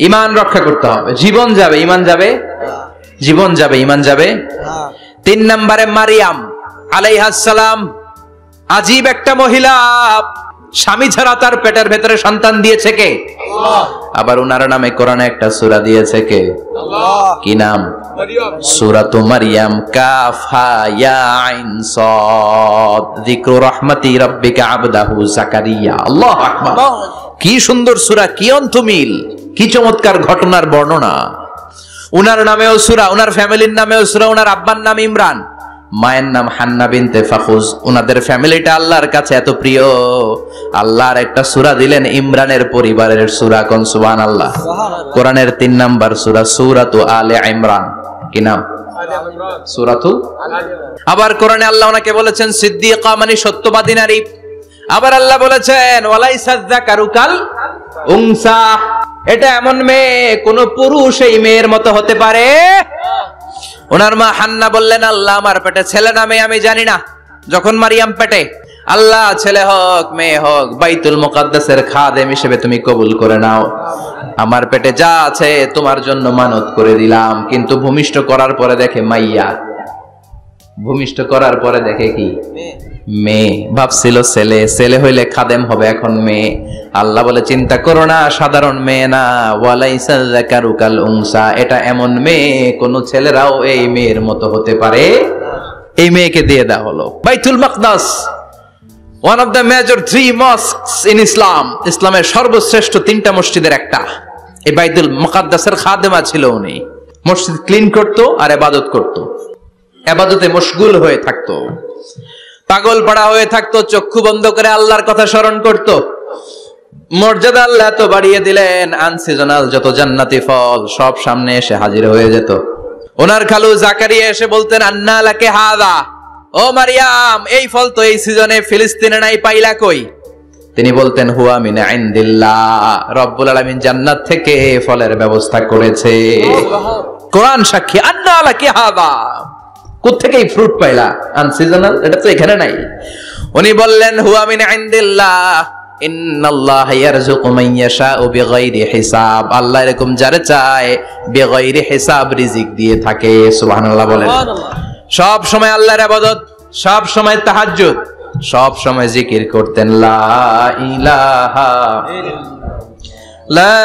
ঈমান রক্ষা করতে হবে। জীবন যাবে, ঈমান যাবে, জীবন যাবে, ঈমান যাবে। 3 নম্বরে মারিয়াম আলাইহিস সালাম, আজীব একটা মহিলা, স্বামী ছাড়া তার পেটের ভেতরে সন্তান দিয়েছে কে? আল্লাহ। আবার উনার নামে কোরআনে একটা সূরা দিয়েছে কে? আল্লাহ। কি নাম? মারিয়াম। সূরাতু মারিয়াম, কাফ হা ইয়া আইন সাদ, যিকরু রাহমাতি রাব্বিকা আবদাহু জাকারিয়া। আল্লাহু আকবার। কি সুন্দর সূরা, কি অন্তমিল, কি চমৎকার ঘটনার বর্ণনা। উনার নামেও সূরা, উনার ফ্যামিলির নামেও সূরা, উনার আব্বার নাম ইমরান, মায়ের নাম হান্না বিনতে ফাখুজ। উনাদের ফ্যামিলিটা আল্লাহর কাছে এত প্রিয়, আল্লাহর একটা সূরা দিলেন ইমরানের পরিবারের সূরা। কোন সুবহানাল্লাহ। কোরআনের 3 নাম্বার সূরা, সূরাতু আলে ইমরান। কি নাম? সূরাতু। আবার কোরআনে আল্লাহ ওনাকে বলেছেন সিদ্দিকা, মানে সত্যবাদী নারী। আবার আল্লাহ বলেছেন ওয়ালাইসা যাকারু কাল উনসা, এটা এমন মেয়ে কোন পুরুষ এই মেয়ের মতো হতে পারে? ওনার মা হান্না বললেন আল্লাহ আমার পেটে ছেলে না মেয়ে আমি জানি না। যখন মারিয়াম পেটে, আল্লাহ ছেলে হোক মেয়ে হোক বাইতুল মুকাদ্দাসের খাদেম হিসেবে তুমি কবুল করে নাও। আমার পেটে যা আছে তোমার জন্য মানত করে দিলাম। কিন্তু ভূমিষ্ঠ করার পরে দেখে মাইয়া, ভূমিষ্ঠ করার পরে দেখে কি? মেয়ে। ভাবছিল ছেলে, ছেলে হইলে খাদেম হবে, এখন মেয়ে। আল্লাহ বলে চিন্তা করো না, সাধারণ মেয়ে না, ওয়ালাইসা যাকারু কাল উনসা, এটা এমন মেয়ে কোন ছেলেরাও এই মেয়ের মতো হতে পারে। এই মেয়েকে দিয়ে দেওয়া হলো Baitul Maqdas, one of the major 3 mosques in Islam. ইসলামের সর্বশ্রেষ্ঠ 3টা মসজিদের একটা। এই বাইতুল মুকাদ্দাসের খাদেমা ছিল উনি। মসজিদ ক্লিন করতো আর ইবাদত করতো, ইবাদতে মশগুল হয়ে থাকতো, পাগল পাড়া হয়ে থাকতো, চক্ষু বন্ধ করে আল্লাহর কথা স্মরণ করত। মর্যাদা আল্লাহ তো বাড়িয়ে দিলেন, আনসিজনাল যত জান্নাতি ফল সব সামনে এসে হাজির হয়ে যেত। ওনার খালু জাকারিয়া এসে বলতেন আন্না লাকে হাদা, ও মারিয়াম এই ফল তো এই সিজনে ফিলিস্তিনে নাই, পাইলা কই? তিনি বলতেন হুয়া মিন ইনদিল্লাহ, রব্বুল আলামিন জান্নাত থেকে ফলের ব্যবস্থা করেছে। কোরআন সাক্ষী, আন্না লাকে হাদা, কোত্থেকে এই ফ্রুট পাইলা? আনসিজনাল, এটা তো এখানে নাই। উনি বললেন হুয়া মিন ইনদিল্লাহ, ইন্নাল্লাহা ইয়ারযুকু মান ইয়াশাউ বিগাইরি হিসাব, আল্লাহ এরকম যারে চায় বিগাইরি হিসাব রিজিক দিয়ে থাকে। সুবহানাল্লাহ বলেন। সব সময় আল্লাহর ইবাদত, সব সময় তাহাজ্জুদ, সব সময় জিকির করতেন লা ইলাহা লা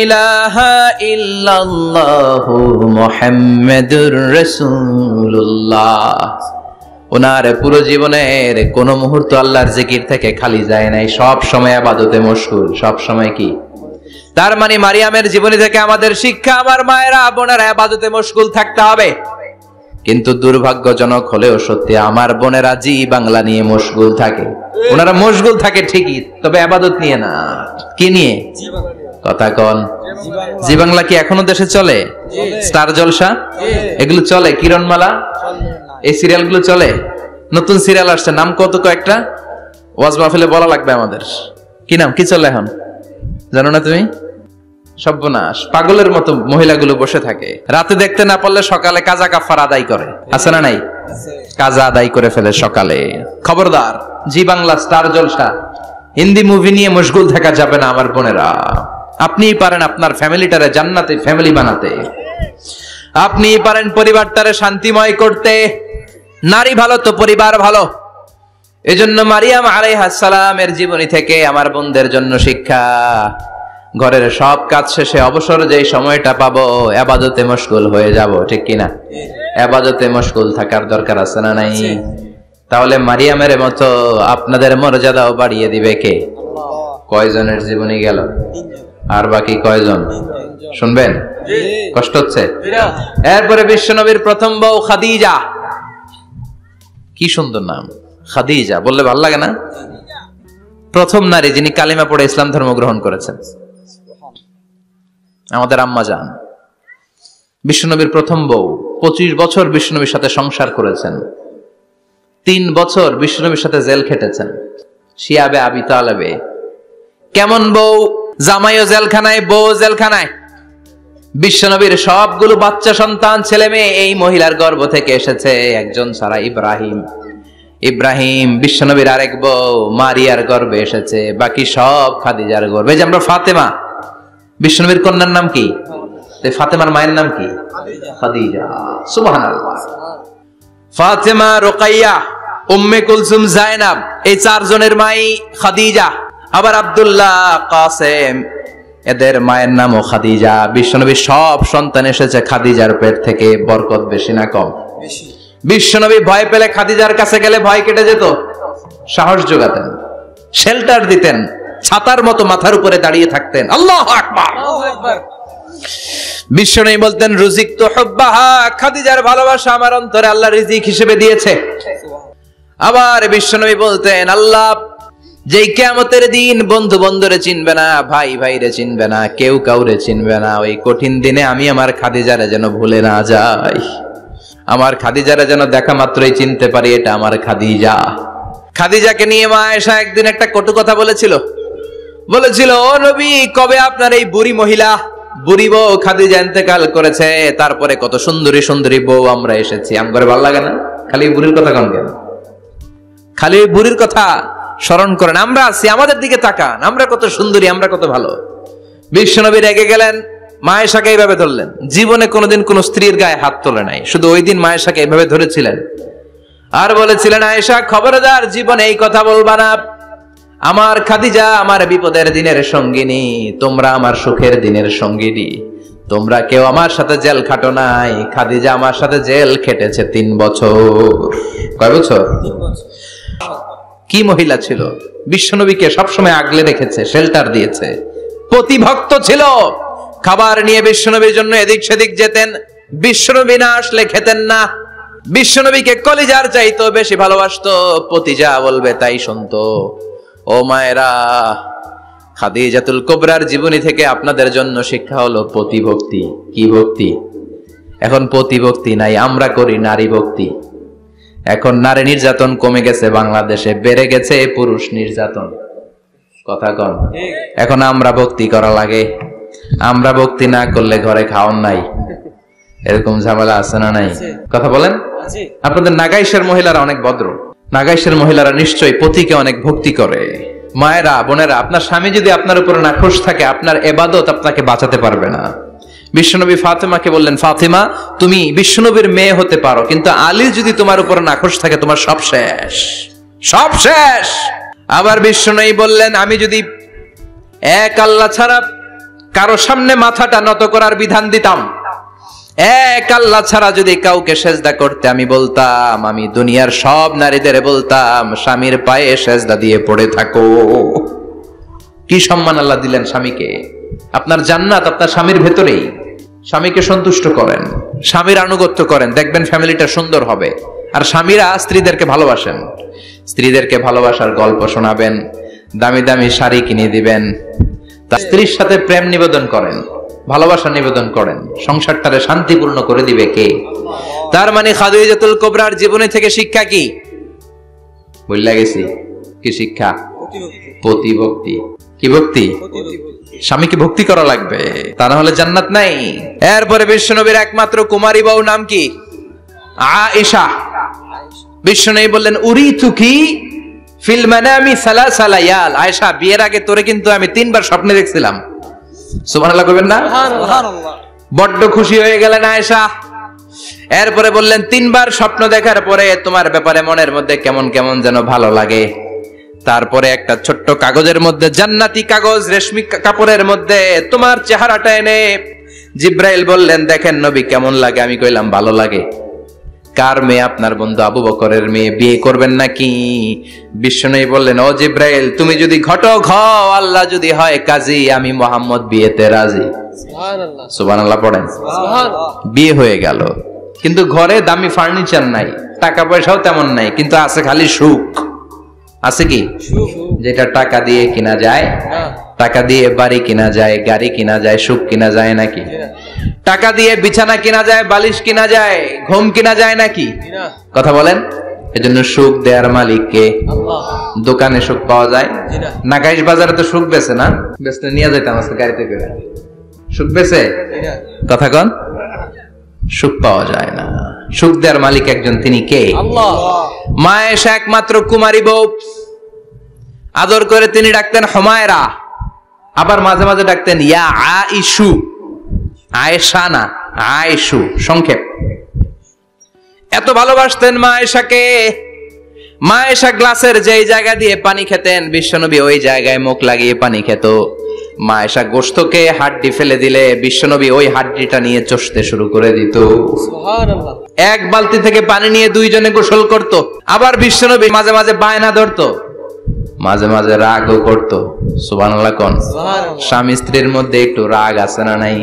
ইলাহা ইল্লাল্লাহু মুহাম্মাদুর রাসূলুল্লাহ। ওনার পুরো জীবনের কোন মুহূর্ত আল্লাহর জিকির থেকে খালি যায় নাই, সব সময় ইবাদতে মশগুল, সব সময় কি? তার মানে মারিয়ামের জীবনী থেকে আমাদের শিক্ষা, আমার মায়েরা বোনেরা ইবাদতে মশগুল থাকতে হবে। কিন্তু দুর্ভাগ্যজনক হলেও সত্যি, আমার বোনেরা জি বাংলা নিয়ে মশগুল থাকে। ওনারা মশগুল থাকে ঠিকই, তবে ইবাদত নিয়ে না। কি নিয়ে? কথা কন। জি বাংলা কি এখনো দেশে চলে? স্টার জলসা এগুলো চলে, কিরণমালা এই সিরিয়ালগুলো চলে। নতুন সিরিয়াল আসছে, নাম কত কয়েকটা, ওয়াজ মাহফিলে বলা লাগবে আমাদের। কি নাম, কি চলে এখন জানো না তুমি? সর্বনাশ, পাগলের মতো মহিলাগুলো বসে থাকে, রাতে দেখতে না পারলে সকালে কাজা কাফার আদায় করে। আছে না নাই? কাজা আদায় করে ফেলে সকালে। খবরদার, জি বাংলা, স্টার জলসা, হিন্দি মুভি নিয়ে মশগুল থাকা যাবে না আমার বোনেরা। আপনিই পারেন আপনার ফ্যামিলিটারে জান্নাতে ফ্যামিলি বানাতে, আপনিই পারেন পরিবারটারে শান্তিময় করতে। নারী ভালো তো পরিবার ভালো। এজন্য মারিয়াম আলাইহিস সালামের জীবনী থেকে আমার বোনদের জন্য শিক্ষা, ঘরের সব কাজ শেষে অবসর যেই সময়টা পাবো ইবাদতে মশগুল হয়ে যাব, ঠিক কিনা? ইবাদতে মশগুল থাকার দরকার আছে না নাই? তাহলে মারিয়ামের মতো আপনাদের মর্যাদাও বাড়িয়ে দিবে কে? কয়জনের জীবনী গেল? আর বাকি কয়জন শুনবেন? কষ্ট হচ্ছে? এরপরে বিশ্বনবীর প্রথম বউ খাদিজা। কি সুন্দর নাম, খাদিজা বললে ভালো লাগে না? প্রথম নারী যিনি কালিমা পড়ে ইসলাম ধর্ম গ্রহণ করেছেন, আমাদের আম্মা জান। বিশ্বনবীর প্রথম বউ, 25 বছর বিশ্বনবীর সাথে সংসার করেছেন, 3 বছর বিশ্বনবীর সাথে জেল খেটেছেন, শিয়াবে আবি তালেবে। কেমন বউ? জামাইও জেলখানায়, বউ জেলখানায়। বিশ্বনবীর সবগুলো বাচ্চা সন্তান, ছেলে মেয়ে এই মহিলার গর্ভ থেকে এসেছে, একজন ছাড়া, ইব্রাহিম। ইব্রাহিম বিশ্বনবীর আরেক বউ মারিয়ার গর্ভে এসেছে, বাকি সব খাদিজার গর্ভে। যে আমরা ফাতেমা, বিশ্বনবীর কন্যার নাম কি? ফাতেমার মায়ের নাম কি? খাদিজা। সুবহানাল্লাহ। ফাতেমা, রুকাইয়া, উম্মে কুলসুম, জায়নাব, এই 4 জনের মাই খাদিজা। আবার আব্দুল্লাহ, কাসেম, এদের মায়ের নামও খাদিজা। বিশ্বনবীর সব সন্তান এসেছে খাদিজার পেট থেকে। বরকত বেশি না কম? বিশ্বনবী ভয় পেলে খাদিজার কাছে গেলে ভয় কেটে যেত, সাহস যোগাতেন, শেল্টার দিতেন, ছাতার মতো মাথার উপরে দাঁড়িয়ে থাকতেন। আল্লাহু আকবার। বিশ্বনবী বলতেন, রুজিকতু হুব্বাহা, খাদিজার ভালোবাসা আমার অন্তরে আল্লাহ রিজিক হিসেবে দিয়েছে। আবার বিশ্বনবী বলতেন, আল্লাহ যেই কিয়ামতের দিন বন্ধু বন্ধুরে চিনবে না, ভাই ভাইরে চিনবে না, কেউ কাউরে চিনবে না, ওই কঠিন দিনে আমি আমার খাদিজারে যেন ভুলে না যাই, আমার খাদিজারে যেন দেখা মাত্রই চিনতে পারি এটা আমার খাদিজা। খাদিজাকে নিয়ে মা আয়েশা একদিন একটা কটু কথা বলেছিল। ও নবী, কবে আপনার এই বুড়ি মহিলা, বুড়ি বউ খাদিজা ইন্তেকাল করেছে, তারপরে কত সুন্দরী সুন্দরী বউ আমরা এসেছি, আমার ভালো লাগে না? খালি বুড়ির কথা কন কেন? খালি বুড়ির কথা স্মরণ করেন। আমরা আছি, আমাদের দিকে তাকান, আমরা কত সুন্দরী, আমরা কত ভালো। বিশ্বনবী রেগে গেলেন, মা আয়েশাকে এইভাবে ধরলেন। জীবনে কোনোদিন কোন স্ত্রীর গায়ে হাত তোলে নাই, শুধু ওই দিন মা আয়েশাকে এইভাবে ধরেছিলেন আর বলেছিলেন, আয়েশা খবরদার, জীবনে এই কথা বলবা না। আমার খাদিজা আমার বিপদের দিনের সঙ্গিনী, তোমরা আমার সুখের দিনের সঙ্গিনী। তোমরা কেউ আমার সাথে জেল খাটো নাই, খাদিজা আমার সাথে জেল খেটেছে 3 বছর। কয় বছর? 3 বছর। কি মহিলা ছিল! বিশ্বনবীকে সবসময় আগলে রেখেছে, শেল্টার দিয়েছে, প্রতিভক্ত ছিল। খাবার নিয়ে বিশ্বনবীর জন্য এদিক সেদিক যেতেন, বিশ্বনবী না আসলে খেতেন না। বিশ্বনবীকে কলিজার চাইতো বেশি ভালোবাসতো, পতি যা বলবে তাই শুনতো। ও মায়েরা, খাদিজাতুল কুবরার জীবনী থেকে আপনাদের জন্য শিক্ষা হলো প্রতিভক্তি। কি ভক্তি? এখন প্রতিভক্তি নাই, আমরা করি নারী ভক্তি। এখন নারী নির্যাতন কমে গেছে বাংলাদেশে, বেড়ে গেছে পুরুষ নির্যাতন। কথা কন। এখন আমরা ভক্তি করা লাগে, আমরা ভক্তি না করলে ঘরে খাওয়ান নাই, এরকম ঝামেলা আছে না নাই? কথা বলেন। আপনাদের নাগাইশের মহিলারা অনেক ভদ্র, নাগাইশের মহিলারা নিশ্চয়ই পতিকে অনেক ভক্তি করে। মায়েরা, বোনেরা, আপনার স্বামী যদি আপনার উপরে নাখোশ থাকে, আপনার ইবাদত আপনাকে বাঁচাতে পারবে না। বিশ্বনবী ফাতেমাকে বললেন, ফাতেমা তুমি বিশ্বনবীর মেয়ে হতে পারো, কিন্তু আলী যদি তোমার উপরে নাখোশ থাকে, তোমার সব শেষ, সব শেষ। আবার বিশ্বনবী বললেন, আমি যদি এক আল্লাহ ছাড়া কারো সামনে মাথাটা নত করার বিধান দিতাম, এক আল্লাহ ছাড়া যদি কাউকে সেজদা করতে আমি বলতাম, আমি দুনিয়ার সব নারীদের বলতাম স্বামীর পায়ে সেজদা দিয়ে পড়ে থাকো। কি সম্মান আল্লাহ দিলেন স্বামীকে! আপনার জান্নাত আপনার স্বামীর ভেতরেই। স্বামীকে সন্তুষ্ট করেন, স্বামীর আনুগত্য করেন, দেখবেন ফ্যামিলিটা সুন্দর হবে। আর স্বামীরা স্ত্রীদেরকে ভালোবাসেন, স্ত্রীদেরকে ভালোবাসার গল্প শোনাবেন, দামি দামি শাড়ি কিনে দিবেন, তার স্ত্রীর সাথে প্রেম নিবেদন করেন, ভালোবাসা নিবেদন করেন, সংসারটারে শান্তিপূর্ণ করে দিবে কে? তার মানে খাদিজাতুল কুবরার জীবনী থেকে শিক্ষা কি? বললা গেছি কি শিক্ষা? প্রতিভক্তি। কি ভক্তি? স্বামীকে ভক্তি করা লাগবে, তা না হলে জান্নাত নাই। এরপরে বিশ্বনবীর একমাত্র কুমারী বউ নাম কি? আয়েশা। বিশ্বনবী বললেন, উরিতুকি ফিল মানামি সালাসা লায়াল। আয়েশা, বিয়ের আগে তোরে কিন্তু আমি 3 বার স্বপ্নে দেখছিলাম। সুবহানাল্লাহ কইবেন না? সুবহানাল্লাহ। বড্ড খুশি হয়ে গেলেন আয়েশা। এরপরে বললেন, 3 বার স্বপ্ন দেখার পরে তোমার ব্যাপারে মনের মধ্যে কেমন কেমন যেন ভালো লাগে। তারপরে একটা ছোট্ট ছোট্ট কাগজের মধ্যে, জান্নাতি কাগজ রেশমি কাপড়ের মধ্যে তোমার চেহারাটা এনে জিব্রাইল বললেন, দেখেন নবী কেমন লাগে? আমি কইলাম ভালো লাগে। কার মেয়ে? আপনার বন্ধু আবু বকরের মেয়ে, বিয়ে করবেন নাকি? বিশ্বনবী বললেন, ও জিব্রাইল, তুমি যদি ঘটক হও, আল্লাহ যদি হয় কাজী, আমি মুহাম্মদ বিয়েতে রাজি। সুবহানাল্লাহ, সুবহানাল্লাহ পড়েন। বিয়ে হয়ে গেল, কিন্তু ঘরে দামি ফার্নিচার নাই, টাকা পয়সাও তেমন নাই, কিন্তু আছে খালি সুখ। আছে কি? যেটা টাকা দিয়ে কিনা যায়, টাকা দিয়ে বাড়ি কিনা যায়, গাড়ি কিনা যায়, সুখ কিনা যায় নাকি? টাকা দিয়ে বিছানা কিনা যায়, বালিশ কিনা যায়, ঘুম কিনা যায় নাকি? কথা বলেন। এজন্য সুখ দেয়ার মালিক কে? আল্লাহ। দোকানে সুখ পাওয়া যায়? নাগাইশ বাজারে তো সুখ বেচে না, বেচতে নিয়ে যাইতাম আজকে গাড়িতে করে। সুখ বেচে? কথা কন। সুখ পাওয়া যায় না। সুখ দেয়ার মালিক একজন, তিনি কে? আল্লাহ। মা আয়েশা একমাত্র কুমারী বউ, আদর করে তিনি ডাকতেন হুমায়রা, আবার মাঝে মাঝে ডাকতেন ইয়া আইশু। আয়েশা না, আয়েশু, সংক্ষেপ। এত ভালোবাসতেন মা আয়েশাকে। মা আয়েশা গ্লাসের যেই জায়গা দিয়ে পানি খেতেন, বিশ্বনবী ওই জায়গায় মুখ লাগিয়ে পানি খেত। মা আয়েশা গোশতকে হাড্ডি ফেলে দিলে বিশ্বনবী ওই হাড্ডিটা নিয়ে চষতে শুরু করে দিত। সুবহানাল্লাহ। এক বালতি থেকে পানি নিয়ে দুইজনে গোসল করত। আবার বিশ্বনবী মাঝে মাঝে বায়না ধরতো, মাঝে মাঝে রাগও করতো। সুবহানাল্লাহ কোন। স্বামী স্ত্রীর মধ্যে একটু রাগ আছে না নাই?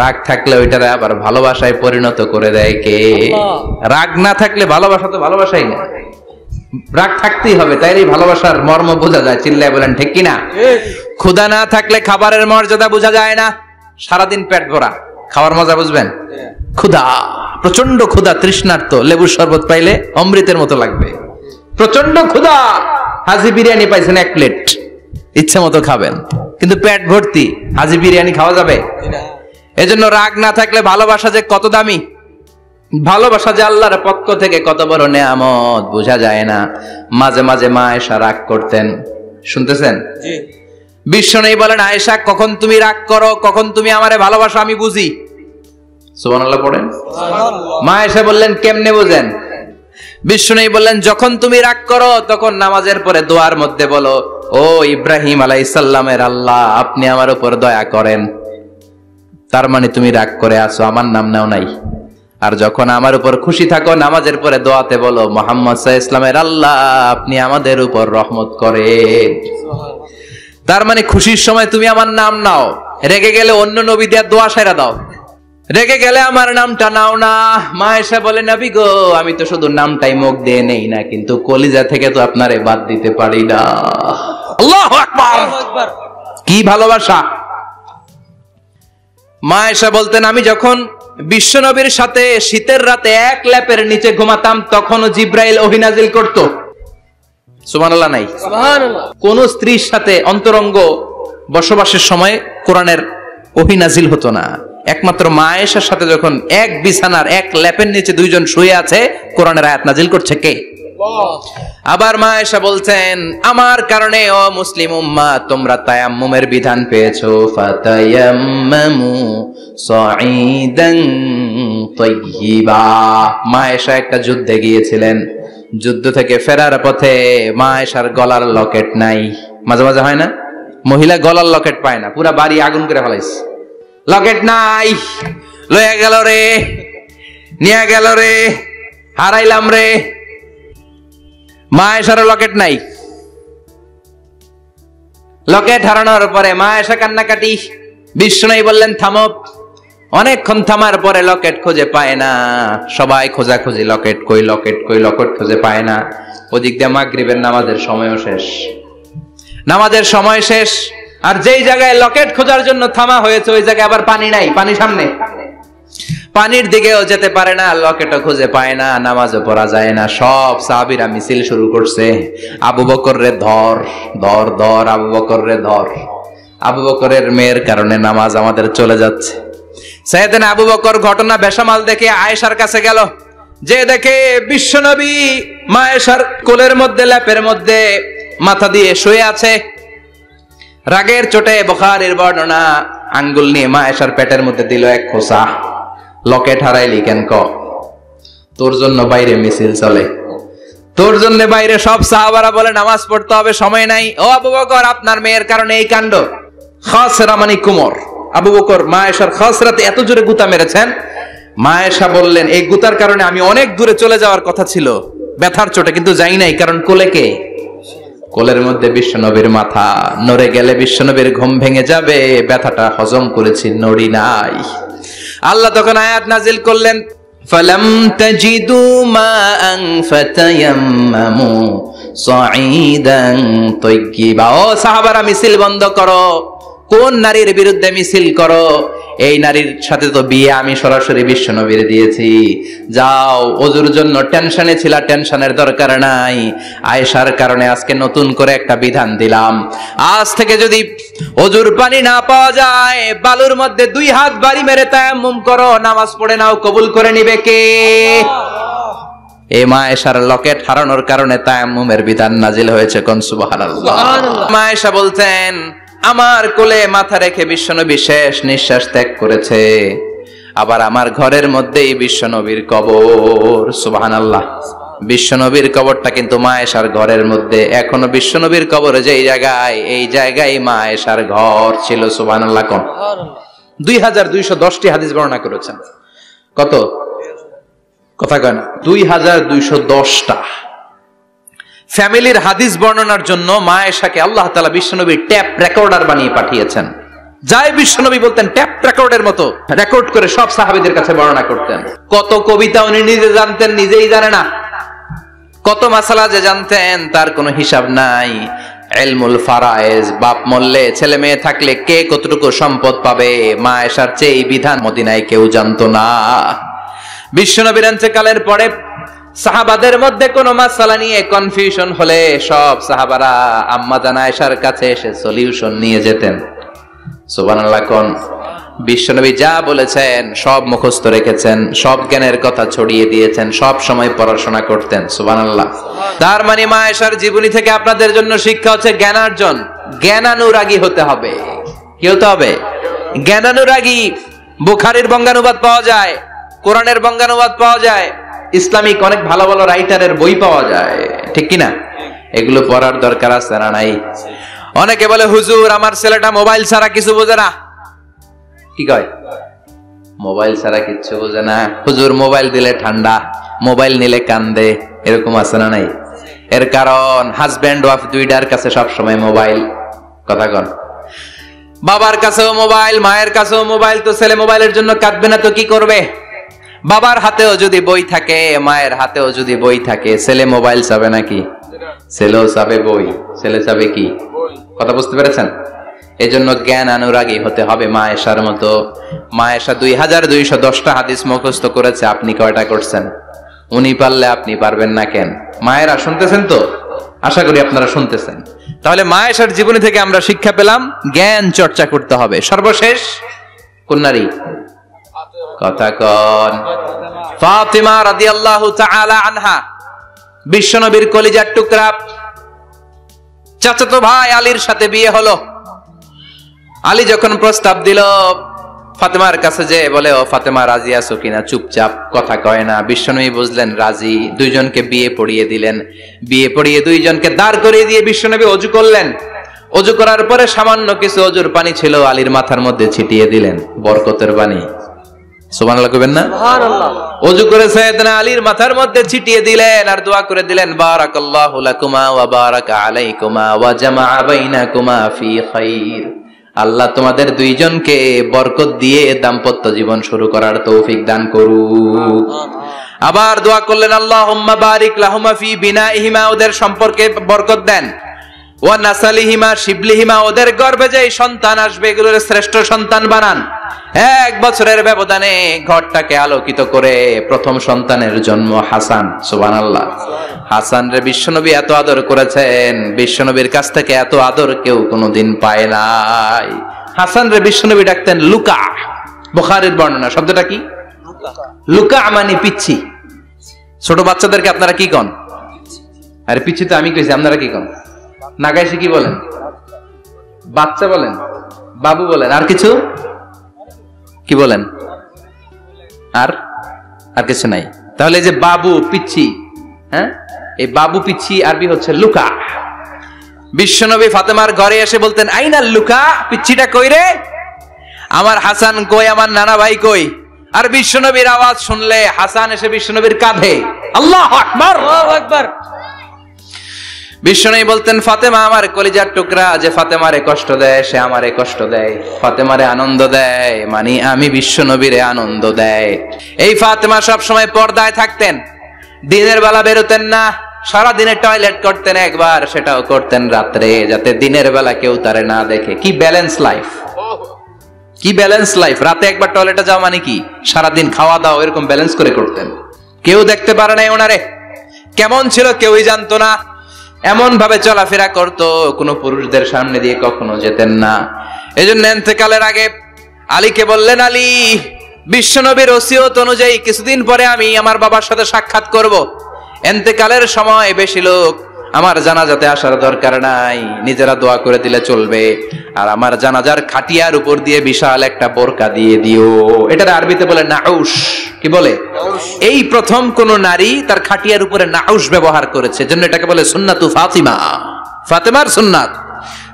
রাগ থাকলে ওইটারে আবার ভালোবাসায় পরিণত করে দেয় কে? রাগ না থাকলে ভালোবাসা তো ভালোবাসাই না, রাগ থাকতেই হবে, তাইলে ভালোবাসার মর্ম বোঝা যায়। চিল্লায় বলেন ঠিক কিনা? ক্ষুধা না থাকলে খাবারের মর্যাদা বোঝা যায় না। সারাদিন পেট ভরা, খাওয়ার মজা বুঝবেন? ক্ষুধা, প্রচন্ড ক্ষুধা, তৃষ্ণার্ত, লেবুর শরবত পাইলে অমৃতের মতো লাগবে। প্রচন্ড ক্ষুধা, হাজি বিরিয়ানি পাইছেন 1 প্লেট, ইচ্ছা মতো খাবেন, কিন্তু পেট ভর্তি, হাজি বিরিয়ানি খাওয়া যাবে? এজন্য রাগ না থাকলে ভালোবাসা যে কত দামি, ভালোবাসা যে আল্লাহর পক্ষ থেকে কত বড় নেয়ামত বোঝা যায় না। মাঝে মাঝে মা আয়েশা রাগ করতেন, শুনতেছেন? বিশ্বনবী বলেন, আয়েশা কখন তুমি রাগ করো, কখন তুমি আমারে ভালোবাসো আমি বুঝি। সুবহানাল্লাহ পড়েন। মা আয়েশা বললেন, কেমনে বুঝেন? বিশ্বনবী বললেন, যখন তুমি রাগ করো তখন নামাজের পরে দোয়ার মধ্যে বলো, ও ইব্রাহিম আলাইহিস সালামের আল্লাহ, আপনি আমার উপর দয়া করেন। তার মানে তুমি রাগ করে আছো, আমার নাম নাও নাই। আর যখন আমার উপর খুশি থাকো, নামাজের পরে দোয়াতে বলো, মুহাম্মদ সাল্লাল্লাহু আলাইহি ওয়াসাল্লামের আল্লাহ, আপনি আমাদের উপর রহমত করেন। তার মানে খুশির সময় তুমি আমার নাম নাও, রেগে গেলে অন্য নবী দেয়া দোয়া সাইরা দাও, রেগে গেলে আমার নামটা নাও না। মা আয়েশা বলে, নবী গো, আমি তো শুধু নামটাই মুখ দিয়ে নেই না, কিন্তু কলিজা থেকে তো আপনারে বাদ দিতে পারি না। আল্লাহু আকবার, কি ভালোবাসা! মা আয়েশা বলতেন, আমি যখন বিশ্বনবীর সাথে শীতের রাতে এক ল্যাপের নিচে ঘুমাতাম, তখনও জিব্রাইল ওহী নাজিল করত। সুবহানাল্লাহ নাই? সুবহানাল্লাহ। কোন স্ত্রীর সাথে অন্তরঙ্গ বসবাসের সময় কোরআনের ওহী নাজিল হতো না। একমাত্র মা আয়েশার সাথে যখন এক বিছানার এক ল্যাপের নিচে দুইজন শুয়ে আছে, কোরআনের আয়াত নাজিল করছে কে? আবার মা আয়েশা বলছেন, আমার কারণে ও মুসলিম উম্মাহ তোমরা তায়াম্মুমের বিধান পেয়েছো। ফাতায়াম্মামু সাঈদান তাইয়্যিবা। মা আয়েশা একটা যুদ্ধে গিয়েছিলেন, যুদ্ধ থেকে ফেরার পথে মা আয়েশার গলার লকেট নাই। মাঝে মাঝে হয় না, মহিলা গলার লকেট পায় না, পুরা বাড়ি আগুন করে ফেলাইছে, লকেট নাই, লয়ে গেল রে, নিয়ে গেল রে, হারাইলাম রে। মা আয়েশার লকেট নাই। লকেট হারানোর পরে মা আয়েশা কান্নাকাটি। বিশ্বনবী বললেন, থামো। অনেকক্ষণ থামার পরে লকেট খুঁজে পায় না, সবাই খোঁজাখুঁজি, লকেট কই, লকেট কই, লকেট খুঁজে পায় না। ওদিক দিয়ে মাগরিবের নামাজের সময়ও শেষ, নামাজের সময় শেষ। আর যেই জায়গায় লকেট খোঁজার জন্য থামা হয়েছে, ওই জায়গায় আবার পানি নাই, পানি সামনে, পানির দিকেও যেতে পারে না, লকেটও খুঁজে পায় না, নামাজও পড়া যায় না। সব সাহাবীরা মিছিল শুরু করছে, আবু বকর রে ধর, ধর, ধর, আবু বকর রে ধর। আবু বকরের মেয়ের কারণে নামাজ আমাদের চলে যাচ্ছে। সাইয়েদনা আবু বকর ঘটনা বেসামাল দেখে আয়েশার কাছে গেল, যে দেখে বিশ্বনবী মা আয়েশার কোলের মধ্যে, ল্যাপের মধ্যে মাথা দিয়ে শুয়ে আছে। রাগের চোটে বুখারীর বর্ণনা, আঙ্গুল নিয়ে মা আয়েশার পেটের মধ্যে দিল এক খোঁচা। লকেট হারাইলি কেন? তোর জন্য বাইরে মিছিল চলে, তোর জন্য বাইরে সব সাহাবারা বলে নামাজ পড়তে হবে, সময় নাই। ও আবু বকর, আপনার মেয়ের কারণে এই কাণ্ড। খাসরা মানে কুমর। আবু বকর মা আয়েশার খাসরাতে এত জোরে গুতা মেরেছেন, মা আয়েশা বললেন এই গুতার কারণে আমি অনেক দূরে চলে যাওয়ার কথা ছিল ব্যথার চোটে, কিন্তু যাই নাই, কারণ কোলে কে? কোলের মধ্যে বিশ্বনবীর মাথা, নড়ে গেলে বিশ্বনবীর ঘুম ভেঙে যাবে, ব্যথাটা হজম করেছি, নড়ি নাই। আল্লাহ তখন আয়াত নাজিল করলেন, ফালাম তাজিদু মাআন ফাতায়াম্মামু সাঈদান তাইয়্যিবা। ও সাহাবারা, মিছিল বন্ধ করো। কোন নারীর বিরুদ্ধে মিছিল করো? এই নারীর সাথে তো বিয়ে আমি সরাসরি বিশ্বনবীর দিয়েছি। যাও, ওজুর জন্য টেনশনে ছিলা, টেনশনের দরকার নাই। আয়েশার কারণে আজকে নতুন করে একটা বিধান দিলাম, আজ থেকে যদি ওজুর পানি না পাওয়া যায়, বালুর মধ্যে 2 হাত বাড়ি মেরে তায়াম্মুম করো, নামাজ পড়ে নাও, কবুল করে নিবে কে? এই মা আয়েশার লকেট হারানোর কারণে তায়াম্মুমের বিধান নাজিল হয়েছে। কোন সুবহানাল্লাহ। মা আয়েশা বলতেন, আমার কোলে মাথা রেখে বিশ্বনবী শেষ নিঃশ্বাস ত্যাগ করেছে, আবার আমার ঘরের মধ্যেই বিশ্বনবীর কবর। সুবহানাল্লাহ। বিশ্বনবীর কবরটা কিন্তু মা আয়েশার ঘরের মধ্যে। এখনো বিশ্বনবীর কবর যেই জায়গায়, এই জায়গায় মা আয়েশার ঘর ছিল। সুবহানাল্লাহ। কোন 2210টি হাদিস বর্ণনা করেছেন। কত? কথা কয় না, 2210টা। ফ্যামিলির হাদিস বর্ণনার জন্য মা আয়েশাকে আল্লাহ তাআলা বিশ্বনবীর ট্যাপ রেকর্ডার বানিয়ে পাঠিয়েছেন। যাই বিশ্বনবী বলতেন ট্যাপ রেকর্ডের মতো রেকর্ড করে সব সাহাবীদের কাছে বর্ণনা করতেন। কত কবিতা উনি নিজে জানতেন, নিজেই জানে না। কত মাসালা যে জানতেন তার কোনো হিসাব নাই। ইলমুল ফারায়েজ, বাপ মরলে ছেলে মেয়ে থাকলে কে কতটুকু সম্পদ পাবে, মা আয়েশার চেয়ে এই বিধান মদিনায় কেউ জানতো না। বিশ্বনবীর ইন্তেকালের পরে সাহাবাদের মধ্যে কোনো মাসালা নিয়ে কনফিউশন হলে সব সাহাবারা আম্মা জান আয়েশার কাছে এসে সলিউশন নিয়ে যেতেন। সুবহানাল্লাহ। কোন বিশ্বনবী যা বলেছেন সব মুখস্থ রেখেছেন, সব জ্ঞানের কথা ছড়িয়ে দিয়েছেন, সব সময় পড়াশোনা করতেন। সুবহানাল্লাহ। তার মানে মা আয়েশার জীবনী থেকে আপনাদের জন্য শিক্ষা হচ্ছে জ্ঞানার্জন। জ্ঞানানুরাগী হতে হবে। কি হতে হবে? জ্ঞানানুরাগী। বুখারীর বঙ্গানুবাদ পাওয়া যায়, কোরআনের বঙ্গানুবাদ পাওয়া যায়, ইসলামিক অনেক ভালো ভালো রাইটারের বই পাওয়া যায়, ঠিক কিনা? এগুলো পড়ার দরকার আছে না নাই? অনেকে বলে হুজুর আমার ছেলেটা মোবাইল ছাড়া কিছু বোঝে না। কি কয়? মোবাইল ছাড়া কিচ্ছু বোঝে না। হুজুর মোবাইল দিলে ঠান্ডা, মোবাইল নিলে কান্দে, এরকম আছে না নাই? এর কারণ হাজব্যান্ড ওয়াইফ দুইটার কাছে সব সময় মোবাইল। কথা কন। বাবার কাছেও মোবাইল, মায়ের কাছেও মোবাইল, তো ছেলে মোবাইলের জন্য কাঁদবে না তো কি করবে? বাবার হাতেও যদি বই থাকে, মায়ের হাতেও যদি বই থাকে, ছেলে মোবাইল চাবে নাকি? ছেলেও চাবে বই, ছেলে চাবে কি? কথা বুঝতে পেরেছেন? এই জন্য জ্ঞান অনুরাগী হতে হবে মা আয়েশার মতো। মা আয়েশা 2210টা হাদিস মুখস্থ করেছে, আপনি কয়টা করছেন? উনি পারলে আপনি পারবেন না কেন? মায়েরা শুনতেছেন তো? আশা করি আপনারা শুনতেছেন। তাহলে মা আয়েশার জীবনী থেকে আমরা শিক্ষা পেলাম জ্ঞান চর্চা করতে হবে। সর্বশেষ কোন নারী? কথা কন। ফাতিমা রাদিয়াল্লাহু তাআলা আনহা, বিশ্বনবীর কলিজার টুকরা। চাচাতো ভাই আলীর সাথে বিয়ে হলো। আলী যখন প্রস্তাব দিল ফাতেমার কাছে, যে বলে ও ফাতেমা রাজি আছো কিনা? চুপচাপ, কথা কয় না। বিশ্বনবী বুঝলেন রাজি, দুইজনকে বিয়ে পড়িয়ে দিলেন। বিয়ে পড়িয়ে দুইজনকে দাঁড় করিয়ে দিয়ে বিশ্বনবী ওযু করলেন। ওযু করার পরে সামান্য কিছু ওযুর পানি ছিল আলীর মাথার মধ্যে ছিটিয়ে দিলেন, বরকতের পানি। সুবহানাল্লাহ কইবেন না? সুবহানাল্লাহ। ওযু করে সাইয়েদনা আলীর মাথার মধ্যে ছিটিয়ে দিলেন আর দোয়া করে দিলেন, বারাকাল্লাহু লাকুমা ওয়া বারাকা আলাইকুমা ওয়া জামাআ বাইনাকুমা ফি খাইর। আল্লাহ তোমাদের দুইজনকে বরকত দিয়ে দাম্পত্য জীবন শুরু করার তৌফিক দান করুক। আবার দোয়া করলেন, আল্লাহুম্মা বারিক লাহুমা ফি বিনাইহিমা, ওদের সম্পর্কে বরকত দেন। ওয়া নাসালিহিমা শিবলিহিমা, ওদের গর্ভে যে সন্তান আসবে এগুলোর শ্রেষ্ঠ সন্তান বানান। 1 বছরের ব্যবধানে ঘরটাকে আলোকিত করে প্রথম সন্তানের জন্ম হাসান। সুবহানাল্লাহ। হাসান রে বিশ্বনবী এত আদর করেছেন, বিশ্বনবীর কাছ থেকে এত আদর কেউ কোনোদিন পায় নাই। হাসান রে বিশ্বনবী ডাকতেন লুকা। বুখারীর বর্ণনা, শব্দটা কি? লুকা মানে পিচ্ছি। ছোট বাচ্চাদেরকে আপনারা কি কন? আরে পিচ্ছি তো আমি কইছি, আপনারা কি কন? নাগাইছে কি বলেন? বাচ্চা বলেন, বাবু বলেন, আর কিছু কি বলেন? আর আর কিছু নাই। তাহলে যে বাবু, পিচ্ছি, হ্যাঁ, এই বাবু পিচ্ছি আরবি হচ্ছে লুকা। বিশ্বনবী ফাতেমার ঘরে এসে বলতেন, আইনাল লুকা, পিচ্ছিটা কই রে? আমার হাসান কই, আমার নানা ভাই কই? আর বিশ্বনবীর আওয়াজ শুনলে হাসান এসে বিশ্বনবীর কাঁধে। আল্লাহু আকবার, আল্লাহু আকবার। বিশ্বনবী বলতেন, ফাতেমা আমার কলিজার টুকরা, যে ফাতেমারে কষ্ট দেয় সে আমারে কষ্ট দেয়, ফাতেমারে আনন্দ দেয় মানে আমি বিশ্বনবীরে আনন্দ দেয়। এই ফাতেমা সব সময় পর্দায় থাকতেন, দিনের বেলা বেরোতেন না, সারা দিনে টয়লেট করতেন একবার, সেটাও করতেন রাত্রে, যাতে দিনের বেলা কেউ তারে না দেখে। কি ব্যালেন্স লাইফ, কি ব্যালেন্স লাইফ! রাতে একবার টয়লেটে যাওয়া মানে কি সারাদিন খাওয়া দাওয়া এরকম ব্যালেন্স করে করতেন। কেউ দেখতে পারে নাই ওনারে, কেমন ছিল কেউই জানতো না। এমন ভাবে চলাফেরা করতো, কোনো পুরুষদের সামনে দিয়ে কখনো যেতেন না। এজন্য ইন্তেকালের আগে আলীকে বললেন, আলী, বিশ্বনবীর ওসিয়ত অনুযায়ী কিছুদিন পরে আমি আমার বাবার সাথে সাক্ষাৎ করব। ইন্তেকালের সময় বেশি লোক আমার জানাজাতে আসার দরকার নাই, নিজেরা দোয়া করে দিলে চলবে। আর আমার জানাজার খাটিয়ার উপর দিয়ে বিশাল একটা বোরকা দিয়ে দিও। এটার আরবিতে বলে নাউশ। কি বলে? এই প্রথম কোন নারী তার খাটিয়ার উপরে নাউশ ব্যবহার করেছে, জন্য এটাকে বলে সুন্নাতু ফাতিমা, ফাতেমার সুন্নাত।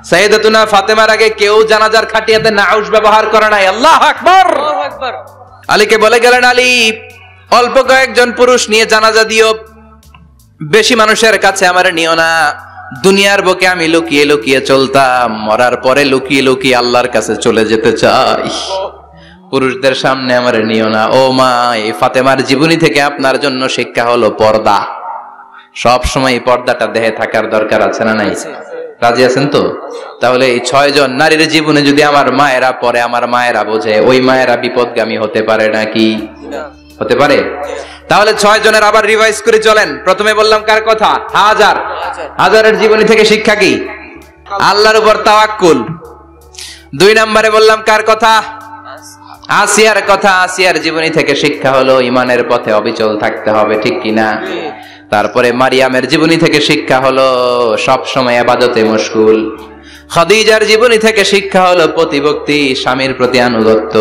সাইয়েদাতুনা ফাতেমার আগে কেউ জানাজার খাটিয়াতে নাউশ ব্যবহার করে নাই। আল্লাহু আকবার, আল্লাহু আকবার। আলীকে বলে গেলেন, আলী, অল্প কয়েকজন পুরুষ নিয়ে জানাজা দিও, বেশি মানুষের কাছে আমার নিও না। দুনিয়ার বুকে আমি লুকিয়ে লুকিয়ে চলতাম, মরার পরে লুকিয়ে লুকিয়ে আল্লাহর কাছে চলে যেতে চাই, পুরুষদের সামনে আমার নিও না। ও মা, এই ফাতেমার জীবনী থেকে আপনার জন্য শিক্ষা হলো পর্দা। সব সময় পর্দাটা দেহে থাকার দরকার আছে না নাই? রাজি আছেন তো? তাহলে এই 6 জন নারীর জীবনে যদি আমার মায়েরা পরে, আমার মায়েরা বোঝে, ওই মায়েরা বিপদগামী হতে পারে নাকি? হতে পারে। তাহলে 6 জনের আবার রিভাইজ করে চলেন। প্রথমে বললাম কার কথা? হাজারের জীবনী থেকে শিক্ষা কি? আল্লাহর উপর তাওয়াক্কুল। 2 নম্বরে বললাম কার কথা? আসিয়ার কথা। আসিয়ার জীবনী থেকে শিক্ষা হলো ইমানের পথে অবিচল থাকতে হবে, ঠিক কিনা? তারপরে মারিয়ামের জীবনী থেকে শিক্ষা হলো সব সময় ইবাদতে মশগুল। খাদিজার জীবনী থেকে শিক্ষা হলো প্রতিভক্তি, স্বামীর প্রতি আনুগত্য।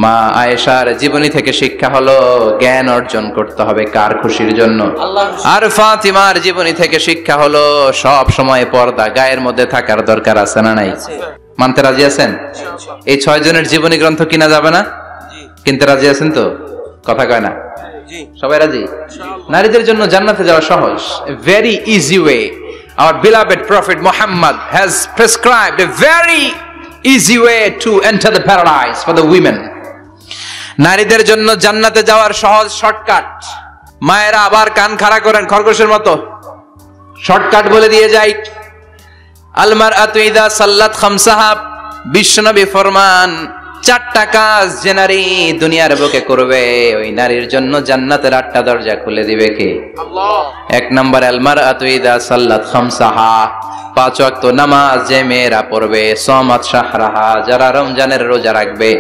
মা আয়েশার জীবনী থেকে শিক্ষা হলো জ্ঞান অর্জন করতে হবে কার খুশির জন্য। আর ফাতিমার জীবনী থেকে শিক্ষা হলো সব সময় পর্দা গায়ের মধ্যে থাকার দরকার আছে না নাই? মানতে রাজি আছেন? এই 6 জনের জীবনী গ্রন্থ কিনা যাবে না? কিনতে রাজি আছেন তো? কথা কয় না? সবাই রাজি? নারীদের জন্য জান্নাতে যাওয়া সহজ, a very easy way. Our beloved Prophet Muhammad has prescribed a very easy way to enter the paradise for the women. নারীদের জন্য জান্নাতে যাওয়ার সহজ শর্টকাট। মায়েরা আবার কান খাড়া করেন খরগোশের মতো, শর্টকাট বলে দিয়ে যাই। আল মারআতু ইযা সাল্লাত খামসাহা, বিশ্বনবী ফরমান 4টা কাজ যে নারী দুনিয়ার বুকে করবে, ওই নারীর জন্য জান্নাতের 8টা দরজা খুলে দিবে কে? আল্লাহ। 1 নম্বর, আল মারআতু ইযা সাল্লাত খামসাহা, 5 ওয়াক্ত নামাজ যে মেয়েরা পড়বে, সামাত শাহরাহা, যারা রমজানের রোজা রাখবে,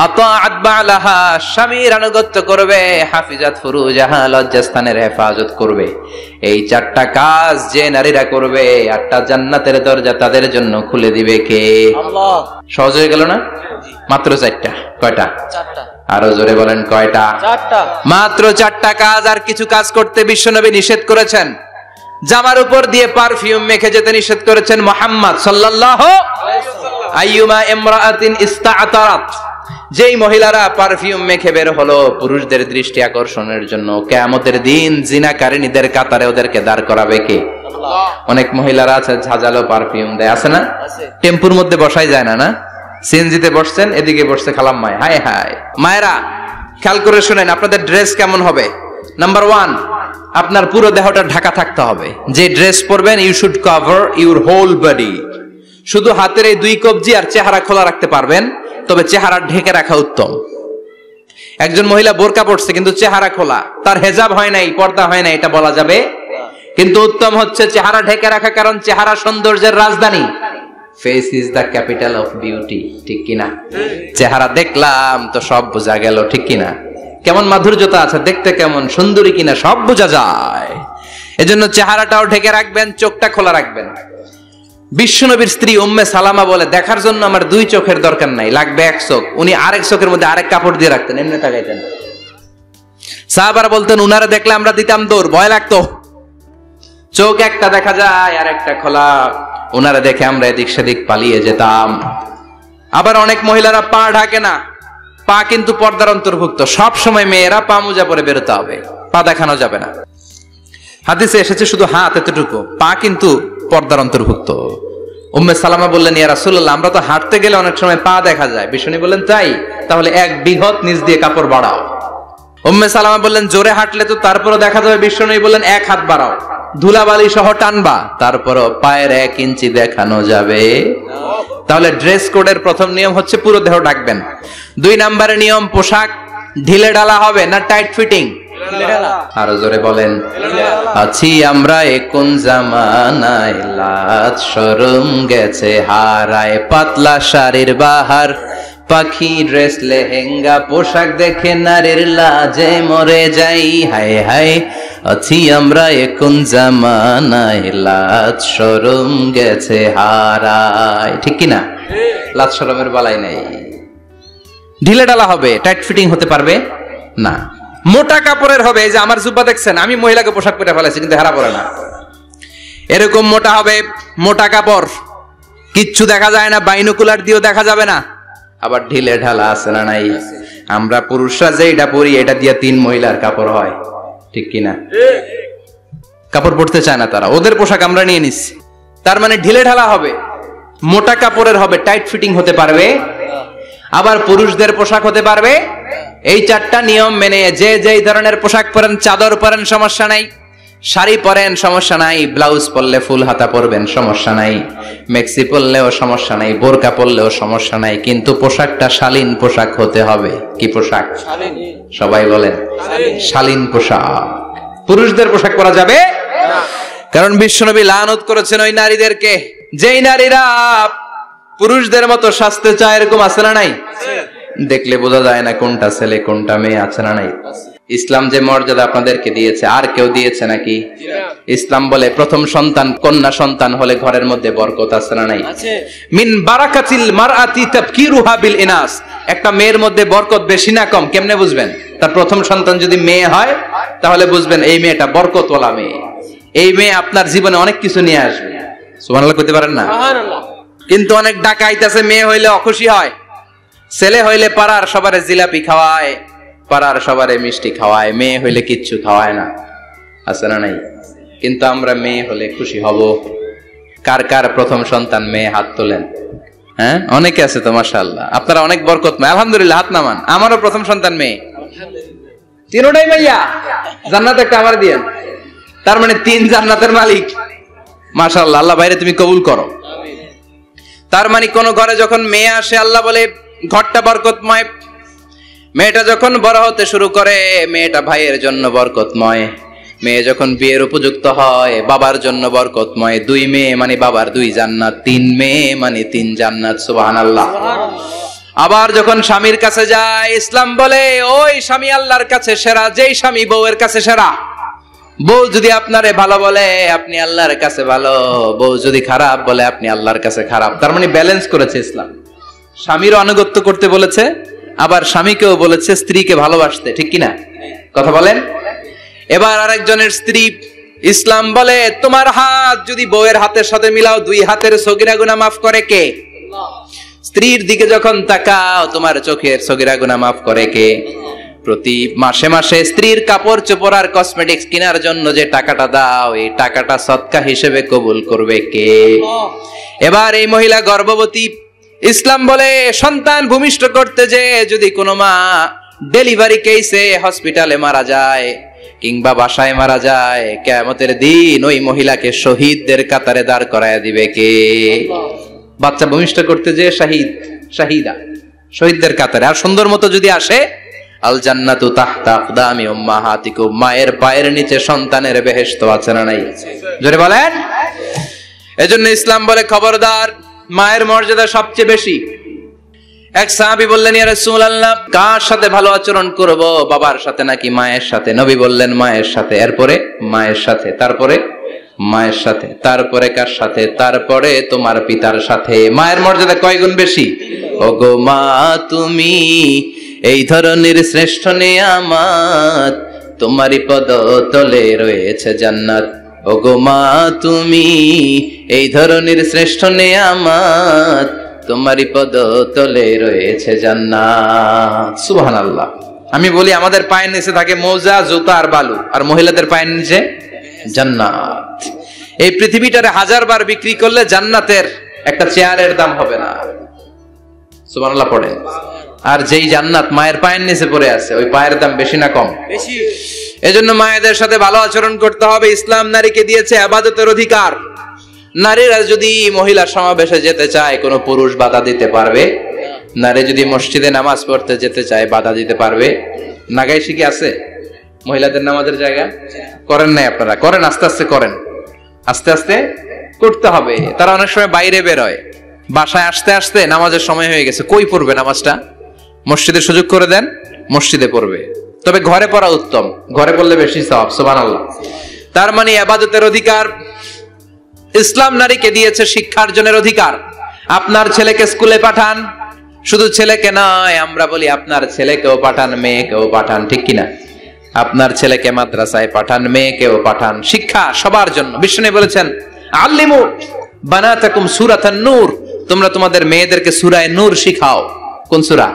আতাআত বালাহা, স্বামীর আনুগত্য করবে, হাফিজাত ফুরুজাহা, লজ্জাস্থানের হেফাজত করবে। এই 4টা কাজ যে নারীরা করবে, 8টা জান্নাতের দরজা তাদের জন্য খুলে দিবে কে? আল্লাহ। সহজ হয়ে গেল না? মাত্র 4টা। কয়টা? 4টা। আরো জোরে বলেন, কয়টা? 4টা। মাত্র 4টা কাজ। আর কিছু কাজ করতে বিশ্বনবী নিষেধ করেছেন। জামার উপর দিয়ে পারফিউম মেখে যেতে নিষেধ করেছেন মুহাম্মদ সাল্লাল্লাহু আলাইহি ওয়াসাল্লাম। আইয়ুমা ইমরাআতিন ইস্তাআতারাত, যেই মহিলারা পারফিউম মেখে বের হলো পুরুষদের দৃষ্টি আকর্ষণের জন্য, কিয়ামতের দিন জিনাকারিনীদের কাতারে ওদেরকে দাঁড় করাবে কে? আল্লাহ। অনেক মহিলারা আছে ঝাঁঝালো পারফিউম দেয়, আছে না? টেম্পুর মধ্যে বসাই যায় না, না? সিএনজিতে বসছেন, এদিকে বসছে খালাম মায়, হায় হায়। মায়েরা খেয়াল করে শুনেন, আপনাদের ড্রেস কেমন হবে? নাম্বার 1, আপনার পুরো দেহটা ঢাকা থাকতে হবে। যে ড্রেস পরবেন, you should cover your whole body. শুধু হাতের এই 2 কবজি আর চেহারা খোলা রাখতে পারবেন, তবে চেহারা ঢেকে রাখা উত্তম। একজন মহিলা বোরকা পরছে কিন্তু চেহারা খোলা, তার হেজাব হয় নাই, পর্দা হয় নাই, এটা বলা যাবে? কিন্তু উত্তম হচ্ছে চেহারা ঢেকে রাখা, কারণ চেহারা সৌন্দর্যের রাজধানী। Face is the capital of beauty, ঠিক কিনা? চেহারা দেখলাম তো সব বোঝা গেল, ঠিক কিনা? কেমন মাধুর্যতা আছে, দেখতে কেমন সুন্দরী কিনা সব বোঝা যায়। এজন্য চেহারাটাও ঢেকে রাখবেন, চোখটা খোলা রাখবেন। বিশ্বনবীর স্ত্রী উম্মে সালামা বলে, দেখার জন্য আমার 2 চোখের দরকার নাই, লাগবে 1 চোখ। উনি আরেক চোখের মধ্যে আরেক কাপড় দিয়ে রাখতেন, এমনি তাকাইতেন। সাহাবারা বলতেন, উনারা দেখলে আমরা দিতাম দৌড়, ভয় লাগতো। চোখ একটা দেখা যায় আর একটা খোলা। ওনারা দেখে আমরা এদিক সেদিক পালিয়ে যেতাম। আবার অনেক মহিলারা পা ঢাকে না, পা কিন্তু পর্দার অন্তর্ভুক্ত। সব সময় মেয়েরা পা মোজা পরে বেরোতে হবে, পা দেখানো যাবে না। হাদিসে এসেছে শুধু হাত এতটুকু, পা কিন্তু পর্দার অন্তর্ভুক্ত। উম্মে সালামা বললেন, ইয়া রাসূলুল্লাহ, আমরা তো হাঁটতে গেলে অনেক সময় পা দেখা যায়। বিষ্ণু বললেন, তাই? তাহলে এক বৃহৎ নিচ দিয়ে কাপড় বাড়াও। উম্মে সালামা বললেন, জোরে হাঁটলে তো তারপরও দেখা যাবে। বিষ্ণু বললেন, এক হাত বাড়াও, ধুলাবালি সহ টানবা, তারপরও পায়ের 1 ইঞ্চি দেখানো যাবে। তাহলে ড্রেস কোডের প্রথম নিয়ম হচ্ছে পুরো দেহ ঢাকবেন। 2 নম্বরের নিয়ম, পোশাক ঢিলে ঢালা হবে না টাইট ফিটিং? আরো জোরে বলেন। আছি আমরা কোন জামানায়, লাজ শরম গেছে হারায়, পাতলা শাড়ির বাহার, পাখি ড্রেস লেহেঙ্গা, পোশাক দেখে নারীর লাজে মরে যাই। হায় হায়, আছি আমরা কোন জামানায়, লাজ শরম গেছে হারায়। ঠিক কিনা? লাজ শরমের বালাই নাই। ঢিলে ঢালা হবে, টাইট ফিটিং হতে পারবে না। মোটা কাপড়ের হবে। এই যে আমার জুব্বা দেখছেন, আমি মহিলাকে পোশাক পরে ফেলেছি কিন্তু হেরা পরে না। এরকম মোটা হবে, মোটা কাপড়, কিচ্ছু দেখা যায় না, বাইনোকুলার দিয়েও দেখা যাবে না। আবার ঢিলে ঢালা আছে না নাই? আমরা পুরুষরা যে এটা পরি, এটা দিয়ে 3 মহিলার কাপড় হয়। ঠিক কিনা? কাপড় পরতে চায় না তারা, ওদের পোশাক আমরা নিয়ে নিচ্ছি। তার মানে ঢিলে ঢালা হবে, মোটা কাপড়ের হবে, টাইট ফিটিং হতে পারবে। আবার পুরুষদের পোশাক হতে পারবে। এই 4টা নিয়ম মেনে যে যেই ধরনের পোশাক পরেন, চাদর পরেন সমস্যা নাই, শাড়ি পরেন সমস্যা নাই, ব্লাউজ পরলে ফুল হাতা পরবেন সমস্যা নাই, মেক্সি পরলেও সমস্যা নাই, বোরকা পরলেও সমস্যা নাই, কিন্তু পোশাকটা শালীন পোশাক হতে হবে। কি পোশাক? সবাই বলেন, শালীন পোশাক। পুরুষদের পোশাক পরা যাবে না, কারণ বিশ্বনবী লানত করেছেন ওই নারীদেরকে যেই নারীরা পুরুষদের মতো সাজতে চায়। এরকম আছে না নাই? দেখলে বোঝা যায় না কোনটা ছেলে কোনটা মেয়ে, আছে না নাই? ইসলাম যে মর্যাদা আপনাদেরকে দিয়েছে, আর কেউ দিয়েছে নাকি? ইসলাম বলে প্রথম সন্তান কন্যা সন্তান হলে ঘরের মধ্যে বরকত, আছে না নাই? মিন বারাকাতিল মারআতি তাবকিরুহা বিল ইনাস। একটা মেয়ের মধ্যে বরকত বেশি না কম কেমনে বুঝবেন? তার প্রথম সন্তান যদি মেয়ে হয়, তাহলে বুঝবেন এই মেয়েটা বরকতওয়ালা মেয়ে। এই মেয়ে আপনার জীবনে অনেক কিছু নিয়ে আসবে। সুবহানাল্লাহ কইতে পারেন না? সুবহানাল্লাহ। কিন্তু অনেক ডাকাইতেছে, মেয়ে হইলে অখুশি হয়, ছেলে হইলে পাড়ার সবারে জিলাপি খাওয়ায়, পাড়ার সবারে মিষ্টি খাওয়ায়, মেয়ে হইলে কিচ্ছু খাওয়ায় না, আছে না নাই? কিন্তু আমরা মেয়ে হলে খুশি হব। কার কার প্রথম সন্তান মেয়ে? হাত তোলেন। হ্যাঁ, অনেকে আছে তো মাশাআল্লাহ। আপনারা অনেক বরকতময়, আলহামদুলিল্লাহ, হাত নামান। আমারও প্রথম সন্তান মেয়ে, তিনটাই ভাইয়া। জান্নাত একটা আমার দিয়েন, তার মানে 3 জান্নাতের মালিক। মাশাআল্লাহ, আল্লাহ বাইরে তুমি কবুল করো। তার মানে কোন ঘরে যখন মেয়ে আসে, আল্লাহ বলে ঘরটা বরকতময়। মেয়েটা যখন বড় হতে শুরু করে, মেয়েটা ভাইয়ের জন্য বরকতময়। মেয়ে যখন বিয়ের উপযুক্ত হয়, বাবার জন্য বরকতময়। 2 মেয়ে মানে বাবার 2 জান্নাত, 3 মেয়ে মানে 3 জান্নাত। সুবহানাল্লাহ। আবার যখন স্বামীর কাছে যায়, ইসলাম বলে ওই স্বামী আল্লাহর কাছে সেরা, যেই স্বামী বউয়ের কাছে সেরা। বউ যদি আপনারে ভালো বলে, আপনি আল্লাহর কাছে ভালো। বউ যদি খারাপ বলে, আপনি আল্লাহর কাছে খারাপ। তার মানে ব্যালেন্স করেছে ইসলাম। স্বামীরও আনুগত্য করতে বলেছে, আবার স্বামীকেও বলেছে স্ত্রীকে ভালোবাসতে। ঠিক কিনা? কথা বলেন। এবার আরেকজনের স্ত্রী, ইসলাম বলে তোমার হাত যদি বউয়ের হাতের সাথে মিলাও, 2 হাতের সগীরা গুনাহ মাফ করে কে? স্ত্রীর দিকে যখন তাকাও, তোমার চোখের সগীরা গুনাহ মাফ করে কে? প্রতি মাসে মাসে স্ত্রীর কাপড় চোপড় আর কসমেটিক্স কেনার জন্য যে টাকাটা দাও, এই টাকাটা সদকা হিসেবে কবুল করবে কে? এবার এই মহিলা গর্ভবতী, ইসলাম বলে সন্তান ভূমিষ্ঠ করতে যে যদি কোনো মা ডেলিভারি কেসে হসপিটালে মারা যায় কিংবা বাসায় মারা যায়, কিয়ামতের দিন ওই মহিলাকে শহীদদের কাতারে দাঁড় করায় দিবে কে? বাচ্চা ভূমিষ্ঠ করতে যে শাহিদা, শহীদদের কাতারে। আর সুন্দর মতো যদি আসে, আল জান্নাতু তাহতা আকদামি উম্মাহাতিকুম, মায়ের পায়ের নিচে সন্তানের বেহেশত, আছে না নাই? জোরে বলেন। এজন্য ইসলাম বলে খবরদার, মায়ের মর্যাদা সবচেয়ে বেশি। এক সাহাবী বললেন, ইয়া রাসূলুল্লাহ, কার সাথে ভালো আচরণ করব? বাবার সাথে নাকি মায়ের সাথে? নবী বললেন মায়ের সাথে, এরপরে মায়ের সাথে, তারপরে মায়ের সাথে, তারপরে কার সাথে? তারপরে তোমার পিতার সাথে। মায়ের মর্যাদা কয় গুণ বেশি? ওগো মা, তুমি এই ধরনের শ্রেষ্ঠ নিয়ামত, তোমারই পদতলে রয়েছে জান্নাত। ওগো মা তুমি এই ধরনের শ্রেষ্ঠ নেয়ামত, তোমারই পদতলে রয়েছে জান্নাত। সুবহানাল্লাহ। আমি বলি আমাদের পায়ের নিচে থাকে মৌজা, জুতা আর বালু, আর মহিলাদের পায়ের নিচে জান্নাত। এই পৃথিবীটারে 1000 বার বিক্রি করলে জান্নাতের একটা চেয়ারের দাম হবে না। সুবহানাল্লাহ পড়ে। আর যেই জান্নাত মায়ের পায়ের নিচে পড়ে আছে, ওই পায়ের দাম বেশি না কম? বেশি। এজন্য মায়েদের সাথে ভালো আচরণ করতে হবে। ইসলাম নারীকে দিয়েছে ইবাদতের অধিকার। নারীরা যদি মহিলা সমাবেশে যেতে চায়, কোনো পুরুষ বাধা দিতে পারবে? নারী যদি মসজিদে নামাজ পড়তে যেতে চায়, বাধা দিতে পারবে? নাগাইশি কি আছে মহিলাদের নামাজের জায়গা? করেন নাই আপনারা? করেন, আস্তে আস্তে করেন, আস্তে আস্তে করতে হবে। তারা অনেক সময় বাইরে বেরোয়, বাসায় আসতে আসতে নামাজের সময় হয়ে গেছে, কই পড়বে নামাজটা? মসজিদে সুযোগ করে দেন, মসজিদে পড়বে। তবে ঘরে পড়া উত্তম, ঘরে পড়লে বেশি সওয়াব। সুবহানাল্লাহ। তার মানে ইবাদতের অধিকার ইসলাম নারীকে দিয়েছে, শিক্ষার্জনের অধিকার। আপনার ছেলেকে স্কুলে পাঠান, শুধু ছেলেকে নয়, আমরা বলি আপনার ছেলেকেও পাঠান, মেয়েকেও পাঠান, ঠিক কিনা? আপনার ছেলেকে মাদ্রাসায় পাঠান, মেয়েকেও পাঠান। শিক্ষা সবার জন্য। বিষ্ণু বলেছেন আল্লিমু বানাতাকুম সূরাতান নূর, তোমরা তোমাদের মেয়েদেরকে সূরা নূর শিখাও। কোন সূরা?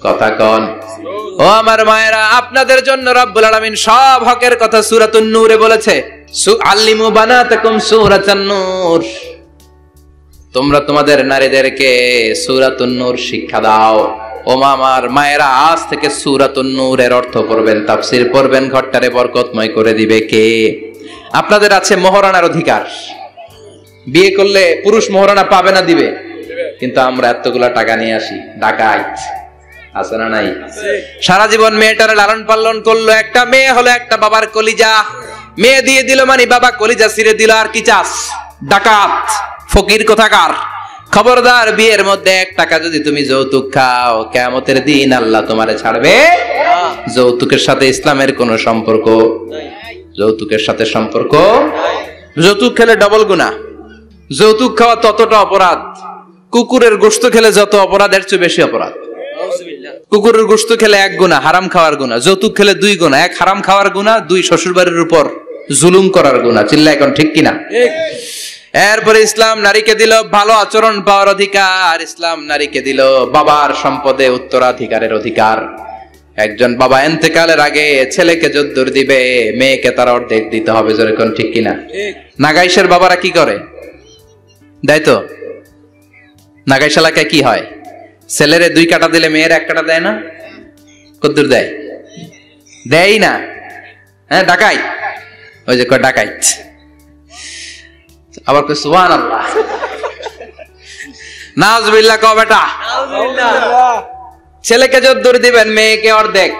কথা কোন? ও আমার মায়েরা, আপনাদের জন্য রব্বুল আলামিন সব হকের কথা সূরাতুন নূরে বলেছে। আল্লিমু বানাতাকুম সূরাতান নূর, তোমরা তোমাদের নারীদেরকে সূরাতুন নূর শিক্ষা দাও। ও আমার মায়েরা, আজ থেকে সূরাতুন নূরের অর্থ পড়বেন, তাফসীর পড়বেন, ঘরটারে বরকতময় করে দিবে কে? আপনাদের আছে মোহরানার অধিকার। বিয়ে করলে পুরুষ মোহরানা পাবে না, দিবে। কিন্তু আমরা এতগুলা টাকা নিয়ে আসি, ডাকাইত আছে না নাই? সারা জীবন মেয়েটারে লালন পালন করলো, একটা মেয়ে হলো একটা বাবার কলিজা। মেয়ে দিয়ে দিল মানে বাবা কলিজা ছিঁড়ে দিল, আর কি চাস? ডাকাত, ফকির কোথাকার। খবরদার, বিয়ের মধ্যে 1 টাকা যদি তুমি যৌতুক খাও, কিয়ামতের দিন আল্লাহ তোমারে ছাড়বে। যৌতুকের সাথে ইসলামের কোনো সম্পর্ক নাই। যৌতুকের সাথে সম্পর্ক নাই। যৌতুক খেলে ডবল গুনাহ। যৌতুক খাওয়া ততটা অপরাধ, কুকুরের গোশত খেলে যত অপরাধ, এর চেয়ে বেশি অপরাধ। কুকুরের গোশত খেলে 1 গুনাহ, হারাম খাওয়ার গুনাহ। যৌতুক খেলে 2 গুনাহ, 1 হারাম খাওয়ার গুনাহ, 2 শ্বশুরবাড়ির উপর জুলুম করার গুনাহ। চিল্লা এখন ঠিক কিনা? ঠিক। এরপরে ইসলাম নারীকে দিল ভালো আচরণ পাওয়ার অধিকার। ইসলাম নারীকে দিল বাবার সম্পদে উত্তরাধিকারের অধিকার। একজন বাবা ইন্তেকালের আগে ছেলেকে যদ্দুর দিবে, মেয়েকে তার অর্ধেক দিতে হবে। যেরকম ঠিক কিনা? নাগাইশের বাবারা কি করে? দেয় তো? নাগাইশ এলাকায় কি হয়? ছেলেরে 2 কাটা দিলে মেয়ের 1 কাটা দেয় না? কদ্দুর দেয়? দেয় না। হ্যাঁ, ডাকাই। ওই যে ডাকাইত। আবার কই সুবহানাল্লাহ, নাউজুবিল্লাহ কও বেটা। ছেলেকে যদ্দুর দিবেন, মেয়েকে অর্ধেক।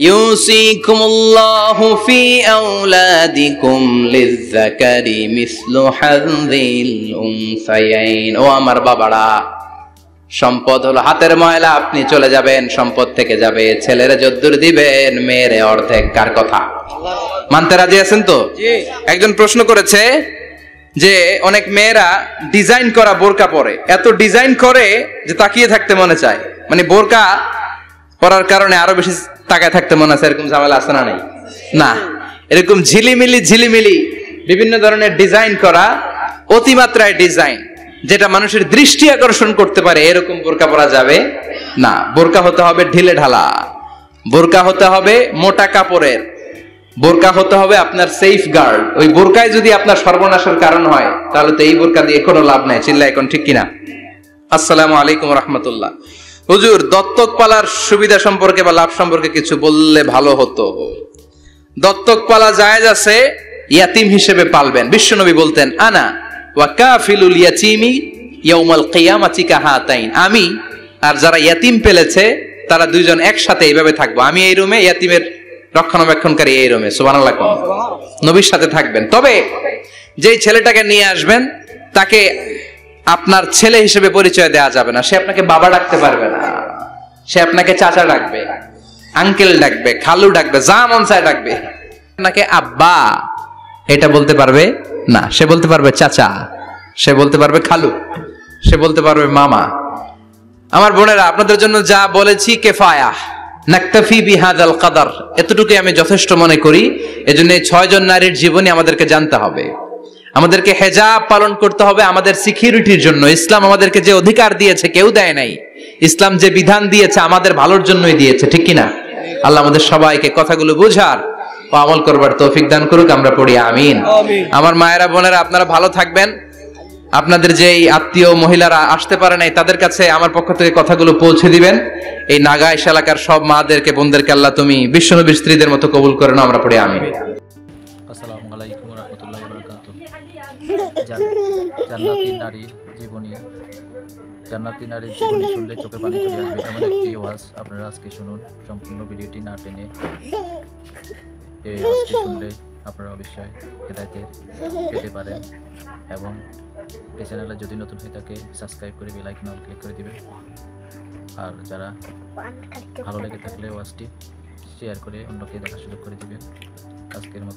ইউসিকুমুল্লাহু ফি আওলাদিকুম লিযযাকারি মিসলু হাযযিল উনসায়াইন। ও আমার বাবারা, সম্পদ হলো হাতের ময়লা, আপনি চলে যাবেন, সম্পদ থেকে যাবে। ছেলেরে যদ্দুর দিবেন, মেয়েরে অর্ধেক। কার কথা? মানতে রাজি আছেন তো? একজন প্রশ্ন করেছে যে অনেক মেয়েরা ডিজাইন করা বোরকা পরে, এত ডিজাইন করে যে তাকিয়ে থাকতে মনে চায়। মানে বোরকা পরার কারণে আরো বেশি তাকায় থাকতে মনে আছে, এরকম ঝামেলা আছে না? নাই না। এরকম ঝিলিমিলি বিভিন্ন ধরনের ডিজাইন করা, অতিমাত্রায় ডিজাইন, যেটা মানুষের দৃষ্টি আকর্ষণ করতে পারে, এরকম বোরকা পরা যাবে না। বোরকা হতে হবে ঢিলে ঢালা, বোরকা হতে হবে মোটা কাপড়ের, বোরকা হতে হবে আপনার সেফ গার্ড। ওই বোরকায় যদি আপনার সর্বনাশের কারণ হয়, তাহলে তো এই বোরকা দিয়ে কোনো লাভ নাই। চিল্লা এখন ঠিক কিনা? আসসালামু আলাইকুম রাহমাতুল্লাহ। হুজুর, দত্তক পালার সুবিধা সম্পর্কে বা লাভ সম্পর্কে কিছু বললে ভালো হতো। দত্তক পালা জায়েজ আছে, ইয়াতিম হিসেবে পালবেন। বিশ্বনবী বলতেন, আনা ওয়া কাফিলুল ইয়াতীমি ইয়াউমাল কিয়ামাতি কাহাতাইন। আমি আর যারা ইয়াতিম পেলেছে তারা 2 জন একসাথে এইভাবে থাকবো। আমি এই রুমে, ইয়াতিমের রক্ষণাবেক্ষণকারী এই রুমে। সুবহানাল্লাহ। নবীর সাথে থাকবেন। তবে যেই ছেলেটাকে নিয়ে আসবেন, তাকে আপনার ছেলে হিসেবে পরিচয় দেওয়া যাবে না। সে আপনাকে বাবা ডাকতে পারবে না, সে আপনাকে চাচা ডাকবে, আঙ্কেল ডাকবে, খালু ডাকবে, যা মন চায় ডাকবে। আপনাকে আব্বা এটা বলতে পারবে না। সে বলতে পারবে চাচা, সে বলতে পারবে খালু, সে বলতে পারবে মামা। আমার বোনেরা, আপনাদের জন্য যা বলেছি কেফায়া, নাকতাফি বিহাদাল কাদার, এতটুকুই আমি যথেষ্ট মনে করি। এজন্য এই 6 জন নারীর জীবনী আমাদেরকে জানতে হবে, আমাদেরকে হেজাব পালন করতে হবে আমাদের সিকিউরিটির জন্য। ইসলাম আমাদেরকে যে অধিকার দিয়েছে কেউ দেয় নাই, ইসলাম যে বিধান দিয়েছে আমাদের ভালোর জন্যই দিয়েছে, ঠিক কিনা? আল্লাহ আমাদের সবাইকে কথাগুলো বুঝার ও আমল করবার তৌফিক দান করুক, আমরা পড়ি আমিন। আমার মায়েরা বোনেরা, আপনারা ভালো থাকবেন। আপনাদের যে এই আত্মীয় মহিলারা আসতে পারে নাই তাদের কাছে আমার পক্ষ থেকে কথাগুলো পৌঁছে দিবেন। এই নাগাইশ এলাকার সব মাদেরকে বোনদেরকে আল্লাহ তুমি বিশ্বনবীর স্ত্রীদের মতো কবুল করে নাও, আমরা পড়ি আমিন। আসসালামু আলাইকুম ওয়া রাহমাতুল্লাহি ওয়া বারাকাতুহু। জান্নাতি নারীর জীবনী, জান্নাতি নারীর জীবনী শুনলে চোখে পানি চলে আসবে এমন একটি ওয়াজ আপনারা আজকে শুনুন, সম্পূর্ণ ভিডিওটি না টেনে। এই ওয়াজটি শুনলে আপনারা অবশ্যই হেদায়েতে পেতে পারেন এবং এই চ্যানেলে যদি নতুন হয়ে থাকে সাবস্ক্রাইব করে বেল আইকন অন ক্লিক করে দিবেন। আর যারা ভালো লেগে থাকলে ওয়াজটি শেয়ার করে অন্যকে দেখার সুযোগ করে দিবেন। আজকের মতো